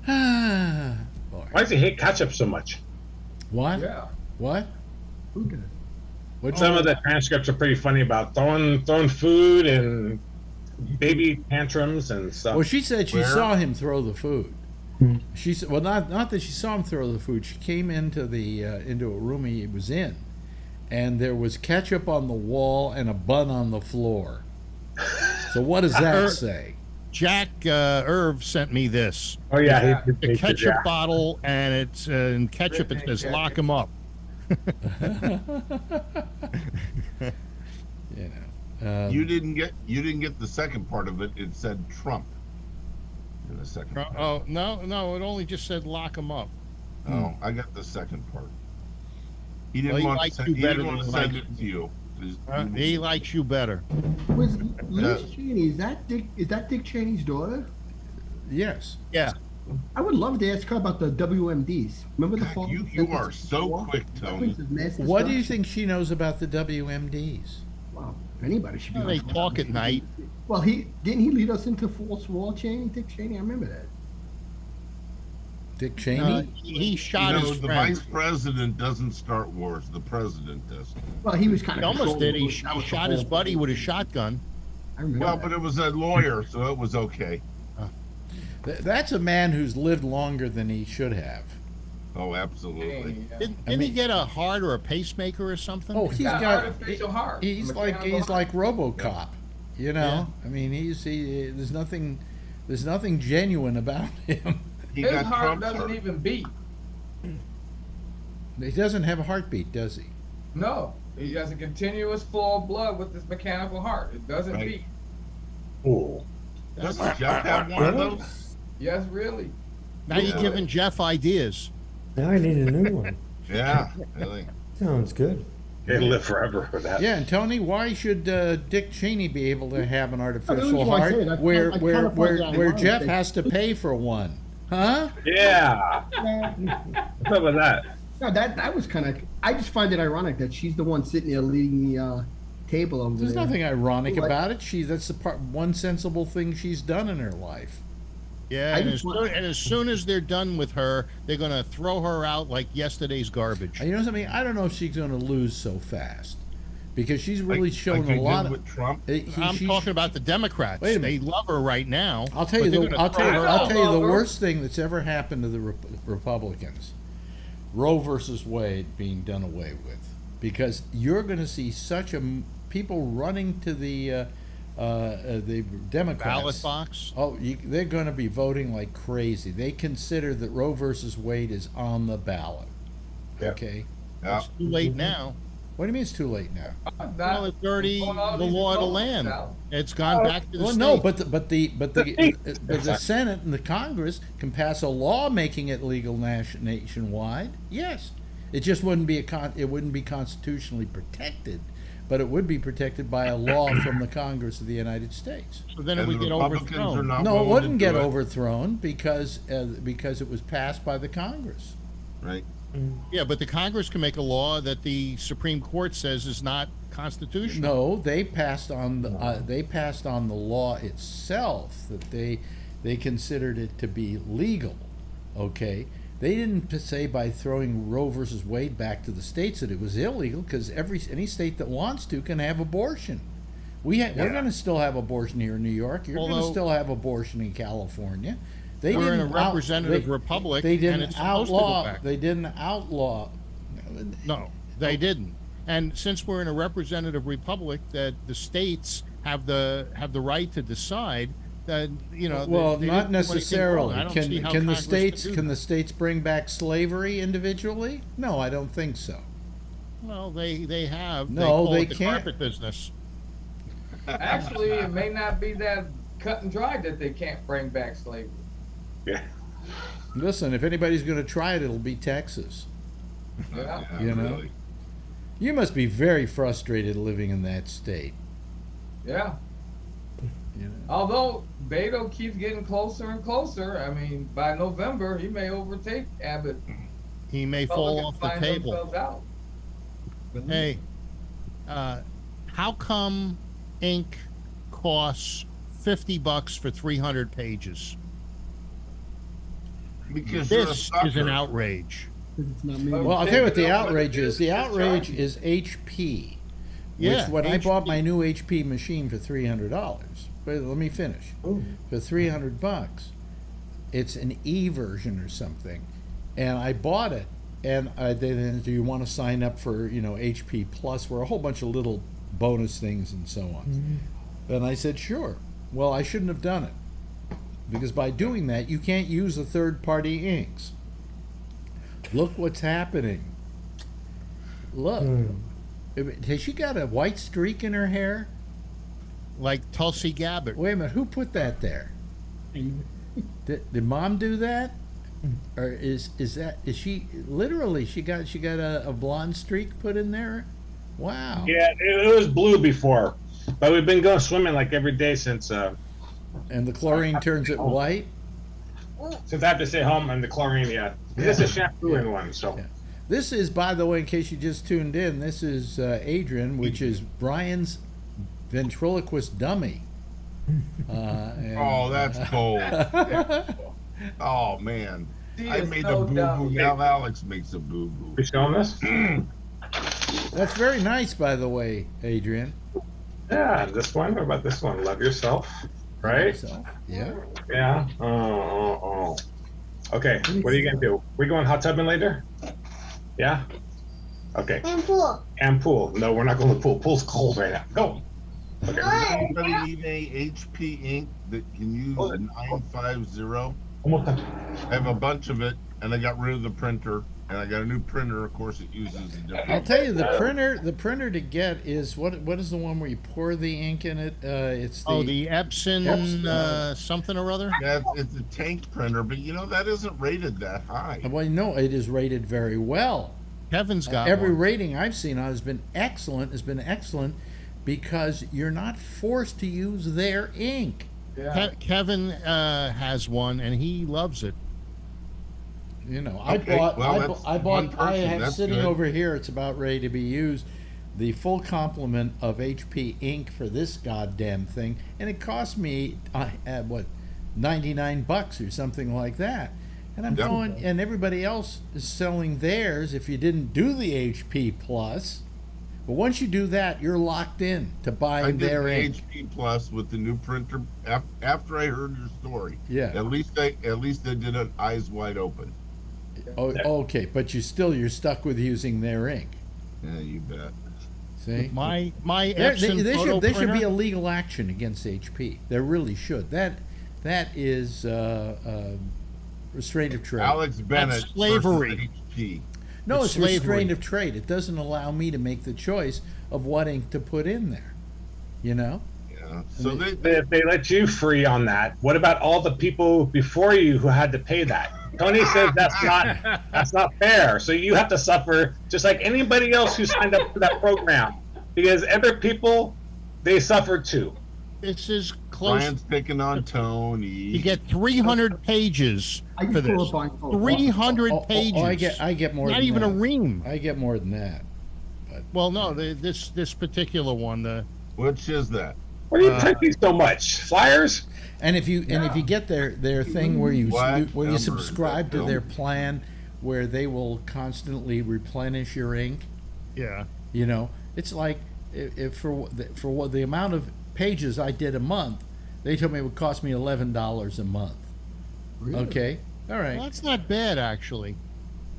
Boy. Why does he hate ketchup so much? What? Yeah. What? Some of the transcripts are pretty funny about throwing food and baby tantrums and stuff. Well, she said she saw him throw the food. She said, well, not that she saw him throw the food. She came into a room he was in, and there was ketchup on the wall and a bun on the floor. So what does that say? Jack Irv sent me this. Oh yeah, the ketchup bottle, and it's in ketchup. It says "lock him up." You didn't get the second part of it. It said Trump in the second part. Oh no, it only just said "lock him up." Oh, I got the second part. He didn't want to send it to you. He likes you better. Was Liz Cheney? Is that Dick Cheney's daughter? Yes. Yeah. I would love to ask her about the WMDs. Remember the fall? You are so quick, Tony. What do you think she knows about the WMDs? Well, anybody should be. They talk at night. Well, didn't he lead us into false wall, Cheney? Dick Cheney, I remember that. Dick Cheney? He shot his friend. The vice president doesn't start wars. The president does. Well, he was kind of. He almost did. He shot his buddy with a shotgun. I remember. Well, but it was a lawyer, so it was okay. That's a man who's lived longer than he should have. Oh, absolutely. Didn't he get a heart or a pacemaker or something? Oh, he's got artificial heart. He's like RoboCop. Yeah. I mean, there's nothing genuine about him. His heart doesn't even beat. He doesn't have a heartbeat, does he? No, he has a continuous flow of blood with his mechanical heart. It doesn't beat. Oh. Does Jeff have one of those? Yes, really. Now you're giving Jeff ideas. Now I need a new one. Yeah, really. Sounds good. They live forever for that. Yeah, and Tony, why should Dick Cheney be able to have an artificial why I heart say it. I where kinda where find where, that where ironic Jeff that- has to pay for one? Huh? Yeah. What's up with that? No, that was kind of. I just find it ironic that she's the one sitting there leading the table over There's there. nothing ironic Like- about it. That's the one sensible thing she's done in her life. Yeah, I and just as soon as they're done with her, they're going to throw her out like yesterday's garbage. You know something? I don't know if she's going to lose so fast because she's really shown they a lot did of. with Trump. I'm talking about the Democrats. Wait a They minute. love her right now. I'll tell you. but they're gonna I'll throw tell you. her I'll out. tell you the worst thing that's ever happened to the Republicans: Roe versus Wade being done away with, because you're going to see such people running to the Democrats Ballot box. Oh, they're going to be voting like crazy. They consider that Roe versus Wade is on the ballot. Yep. Okay. Yeah. It's too late now. What do you mean it's too late now? Well, it's already the law of the land. It's gone back to the Well, state. no, but the Senate and the Congress can pass a law making it legal nationwide. Yes, it just wouldn't be it wouldn't be constitutionally protected, but it would be protected by a law from the Congress of the United States. So then it And would the get Republicans are overthrown. not No, it willing to wouldn't get do it. overthrown because it was passed by the Congress. Right. Yeah, but the Congress can make a law that the Supreme Court says is not constitutional. No, they passed on the law itself that they considered it to be legal. Okay, they didn't say by throwing Roe versus Wade back to the states that it was illegal, because any state that wants to can have abortion. We're going to still have abortion here in New York. You're going to still have abortion in California. We're in a representative republic. They and didn't it's supposed to go outlaw. back. They didn't outlaw. No, they didn't. And since we're in a representative republic, that the states have the right to decide that Well, they not didn't do anything necessarily. wrong. I don't see how Congress Can do the states bring back slavery individually? No, I don't think so. that. Well, they have. No, call they it the can't. Carpet business. Actually, it may not be that cut and dry that they can't bring back slavery. Yeah. Listen, if anybody's going to try it, it'll be Texas. Yeah. You know? Really. You must be very frustrated living in that state. Yeah. You know? Although Beto keeps getting closer and closer. I mean, by November, he may overtake Abbott. He may fall off the Find table. themselves out. Hey, how come ink costs $50 for 300 pages? Because you're a This sucker. is an outrage. It's not me. Well, I'll tell you what the outrage is. The outrage is HP. Yeah, Which, when I HP. bought my new HP machine for $300, wait, let me finish. For $300, it's an E version or something, and I bought it. And then, do you want to sign up for HP Plus for a whole bunch of little bonus things and so on? And I said sure. Well, I shouldn't have done it, because by doing that you can't use the third-party inks. Look what's happening. Look. Has she got a white streak in her hair? Like Tulsi Gabbard. Wait a minute, who put that there? Did Mom do that? Or is she literally she got a blonde streak put in there? Wow. Yeah, it was blue before, but we've been going swimming like every day since And the chlorine turns it white? I have to stay home, and the chlorine. Yeah, this is shampooing one. So Yeah. This is, by the way, in case you just tuned in, this is Adrian, which is Brian's ventriloquist dummy. Oh, that's cold. Oh man, She I is made so a boo dumb. boo. Now Alex makes a boo boo. you showing this? That's very nice, by the way, Adrian. Yeah, this one. What about this one? Love yourself, right? So, yeah. Yeah. Oh. Okay. What are you gonna do? We going hot tubbing later? Yeah. Okay. And pool. No, we're not going to the pool. Pool's cold right now. Go. Okay. Anybody need a HP ink that can use 950? Almost done. I have a bunch of it, and I got rid of the printer, and I got a new printer. Of course, it uses a different. I'll tell you, the printer to get is what is the one where you pour the ink in it? It's The Epson something or other. Yeah, it's a tank printer, but that isn't rated that high. Well, no, it is rated very well. Kevin's got every one. rating I've seen on has been excellent because you're not forced to use their ink. Yeah. Kevin has one, and he loves it. You know, Okay, well, I one bought, I person, have that's sitting good. over here, it's about ready to be used, the full complement of HP ink for this goddamn thing, and it cost me, what, $99 or something like that. And I'm Yep. going, and everybody else is selling theirs if you didn't do the HP Plus. But once you do that, you're locked in to I buying did their the ink. HP Plus with the new printer after I heard your story. Yeah. At least I did it eyes wide open. Oh, okay, but you're stuck with using their ink. Yeah, you bet. See? My There Epson photo should be printer- a legal action against HP. There really should. That is restraint of trade. Alex Bennett slavery. versus HP. No, It's it's slavery. restraint of trade. It doesn't allow me to make the choice of what ink to put in there. You know? Yeah. So If they let you free on that, what about all the people before you who had to pay that? Tony says that's not fair. So you have to suffer just like anybody else who signed up for that program, because other people, they suffer too. This is close. Brian's picking on Tony. You get 300 pages I can for pull this. up on photo. 300 Oh, pages. I get more Not than even that. a ream. I get more than that. Well, no, this particular one, Which is that? What are you printing so much? Flyers? And if you get their thing where you What subscribe to number? their plan where they will constantly replenish your ink, yeah. you know, it's like if for what the amount of pages I did a month, they told me it would cost me $11 a month. Really? Okay, all right. Well, that's not bad, actually.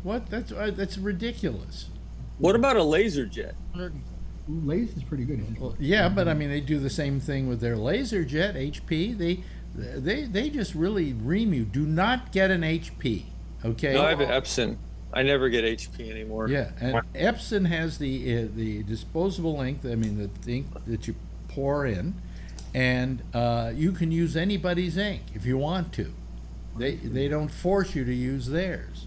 What? That's ridiculous. What about a laser jet? Lace is pretty good. Well, yeah, but I mean they do the same thing with their LaserJet HP. They just really ream you. Do not get an HP. Okay. No, I have an Epson. I never get HP anymore. Yeah, and Epson has the disposable ink. I mean the ink that you pour in, and you can use anybody's ink if you want to. They don't force you to use theirs.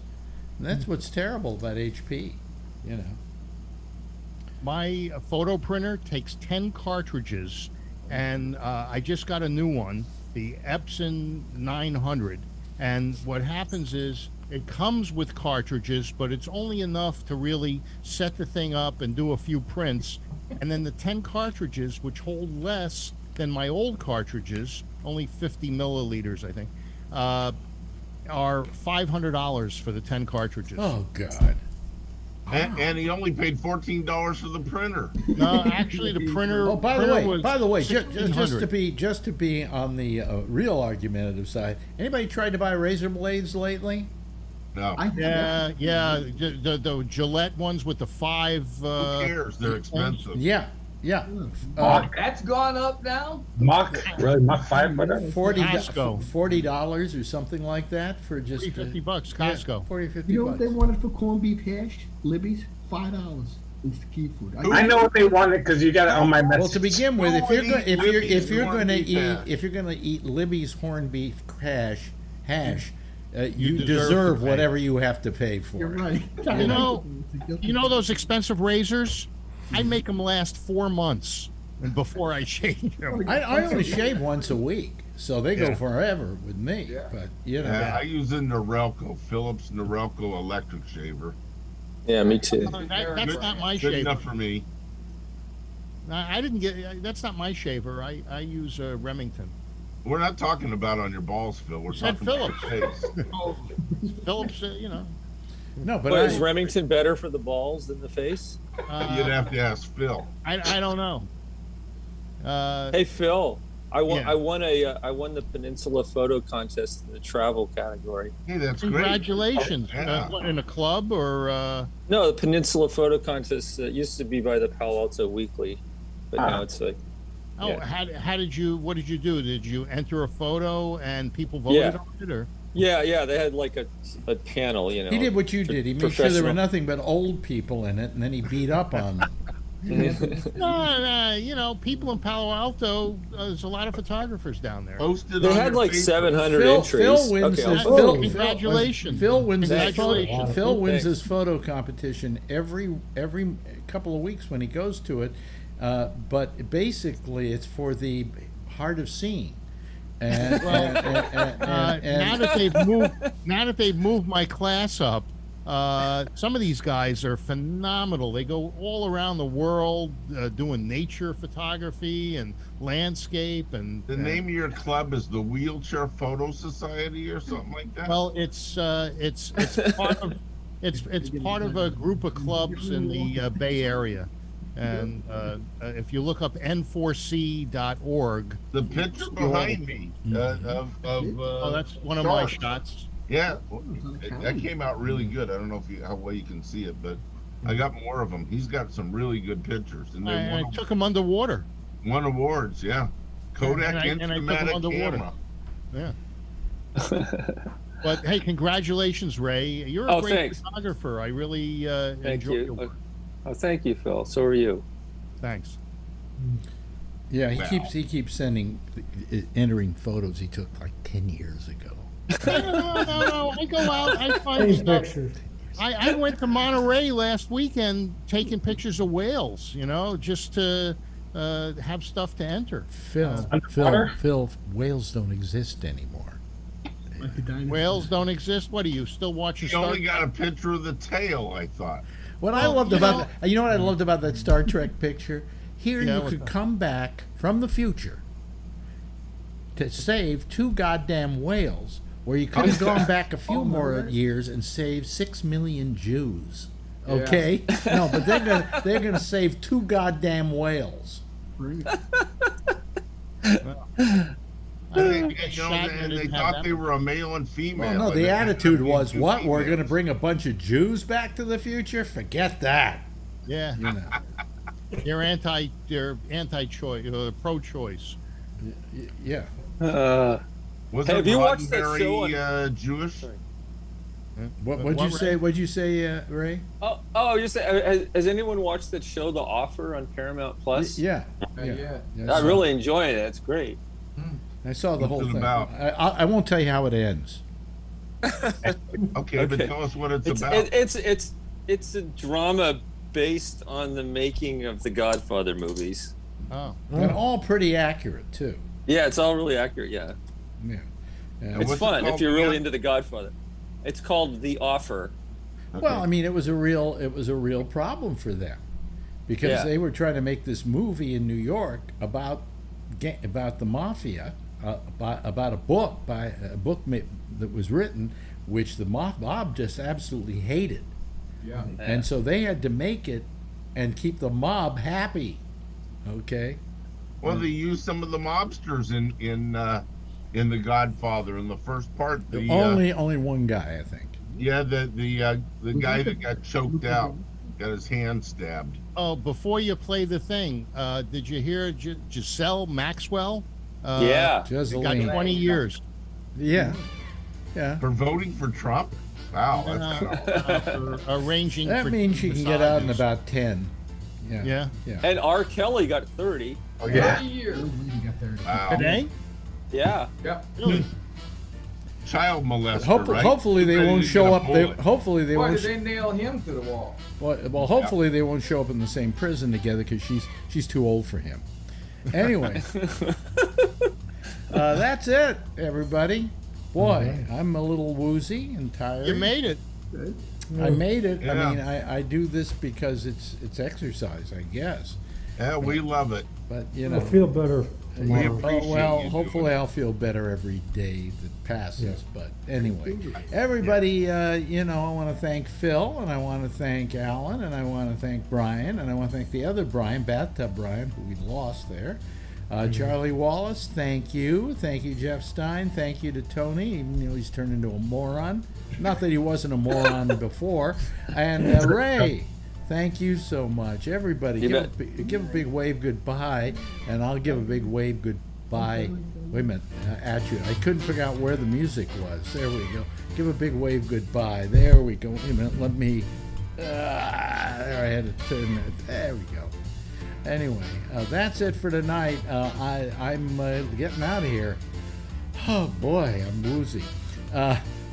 And that's what's terrible about HP. You know. My photo printer takes 10 cartridges, and I just got a new one, the Epson 900. And what happens is it comes with cartridges, but it's only enough to really set the thing up and do a few prints. And then the 10 cartridges, which hold less than my old cartridges, only 50 milliliters, I think, are $500 for the 10 cartridges. Oh God. And he only paid $14 for the printer. No, actually, the printer. Oh, by the way, just $1,600. to be on the real argumentative side, anybody tried to buy razor blades lately? No. Yeah, the Gillette ones with the 5. Who cares? They're expensive. Yeah. That's gone up now. Mach 5, whatever. $40 or something like that for just $50, Costco. 40, 50 You know what bucks. they wanted for corned beef hash? Libby's? $5. It's the key food. I know what they wanted because you got it on my message. Well, to begin with, if you're going to eat Libby's horned beef hash, you deserve whatever you have to pay for. You're right. You know those expensive razors? I make them last 4 months before I change them. I only shave once a week, so they go forever with me. Yeah. But you know, I use a Norelco, Philips Norelco electric shaver. Yeah, me too. That's not my Good shaver. enough for me. I didn't get. That's not my shaver. I use Remington. We're not talking about on your balls, Phil. We're said talking about Phillips. your face. Phillips, no, but Is Remington better for the balls than the face? You'd have to ask Phil. I don't know. Hey Phil, I won the Peninsula Photo Contest in the travel category. Hey, that's great. Congratulations! Yeah. What, in a club or? No, the Peninsula Photo Contest used to be by the Palo Alto Weekly, but now it's like. Oh, Yeah. how did you? What did you do? Did you enter a photo and people voted on it, or? Yeah, they had like a panel, he did what you did. He made sure there were nothing but old people in it, and then he beat up on them. No, people in Palo Alto, there's a lot of photographers down there. Posted They on had your like Facebook. 700 entries. Phil wins Okay, his, Congratulations. Phil wins his Congratulations. photo. Phil wins Thanks. his photo competition every couple of weeks when he goes to it. But basically, it's for the Heart of Seeing. And, now that they've moved my class up, some of these guys are phenomenal. They go all around the world doing nature photography and landscape. And The name of your club is the Wheelchair Photo Society or something like that. well, it's part of it's part of a group of clubs in the Bay Area. And if you look up n4c.org, the picture behind me that's one of my shots. Yeah, that came out really good. I don't know how well you can see it, but I got more of them. He's got some really good pictures, and I took him underwater. Won awards, yeah. Kodak and I took him underwater. camera. Yeah. But hey, congratulations, Ray. You're a great thanks. photographer. I really Thank enjoy you. your work. Oh, thank you, Phil. So are you. Thanks. yeah, he keeps entering photos he took like 10 years ago. No. I go out. I find stuff. Pictures. I went to Monterey last weekend taking pictures of whales. Just to have stuff to enter. Phil, whales don't exist anymore. Whales don't exist. What are you still watching? He only got a picture of the tail, I thought. What I loved about you know what I loved about that Star Trek picture? Here you could come back from the future to save 2 goddamn whales, where you could have gone back a few more years and saved 6 million Jews. Okay, no, but they're gonna save 2 goddamn whales. And they thought they were a male and female. Well, no, the attitude was, what? We're going to bring a bunch of Jews back to the future? Forget that. Yeah. They're anti-choice, pro-choice. Yeah. Have you watched that show on Jewish? Sorry. What'd you say, Ray? Has anyone watched that show, The Offer, on Paramount Plus? Yeah. I'm really enjoying it. It's great. I saw the whole thing. About? I won't tell you how it ends. Okay, but tell us what it's about. It's a drama based on the making of the Godfather movies. Oh. And all pretty accurate too. Yeah, it's all really accurate. Yeah. It's fun if you're really into the Godfather. It's called The Offer. Okay. Well, I mean, it was a real problem for them because they were trying to make this movie in New York about the mafia, about a book that was written, which the mob just absolutely hated. Yeah. And so they had to make it and keep the mob happy. Okay. Well, they used some of the mobsters in The Godfather in the first part. Only one guy, I think. Yeah, the guy that got choked out, got his hand stabbed. Oh, before you play the thing, did you hear Giselle Maxwell? Yeah. She got 20 years. Yeah. For voting for Trump? Wow. For arranging that for means she can get out in about 10. Yeah. And R. Kelly got 30. Oh, yeah. 30 years. Wow. Today? Yeah. Yep. Really? Child molester, right? Hopefully they won't show up. Hopefully they Why won't. did they nail him to the wall? Well, hopefully they won't show up in the same prison together because she's too old for him. Anyway, that's it, everybody. Boy, I'm a little woozy and tired. You made it. I made it. Yeah. I mean, I do this because it's exercise, I guess. Yeah, we love it. But I'll feel better tomorrow. appreciate you hopefully doing it. I'll feel better every day that passes. But anyway, everybody, I want to thank Phil, and I want to thank Alan, and I want to thank Brian, and I want to thank the other Brian, Bathtub Brian, who we lost there. Charlie Wallace, thank you. Thank you, Jeff Stein. Thank you to Tony, even though he's turned into a moron. Not that he wasn't a moron before. And Ray, thank you so much. Everybody, give a big wave goodbye, and I'll give a big wave goodbye. Wait a minute, at you. I couldn't figure out where the music was. There we go. Give a big wave goodbye. There we go. Wait a minute, let me... there, I had to turn that. There we go. Anyway, that's it for tonight. I'm getting out of here. Oh boy, I'm woozy.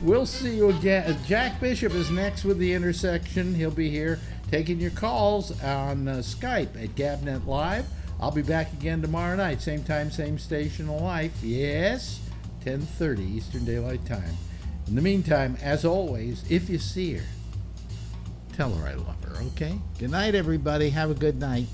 We'll see you again. Jack Bishop is next with The Intersection. He'll be here taking your calls on Skype at Gabnet Live. I'll be back again tomorrow night, same time, same station of life. Yes, 10:30 Eastern Daylight Time. In the meantime, as always, if you see her, tell her I love her, okay? Good night, everybody. Have a good night.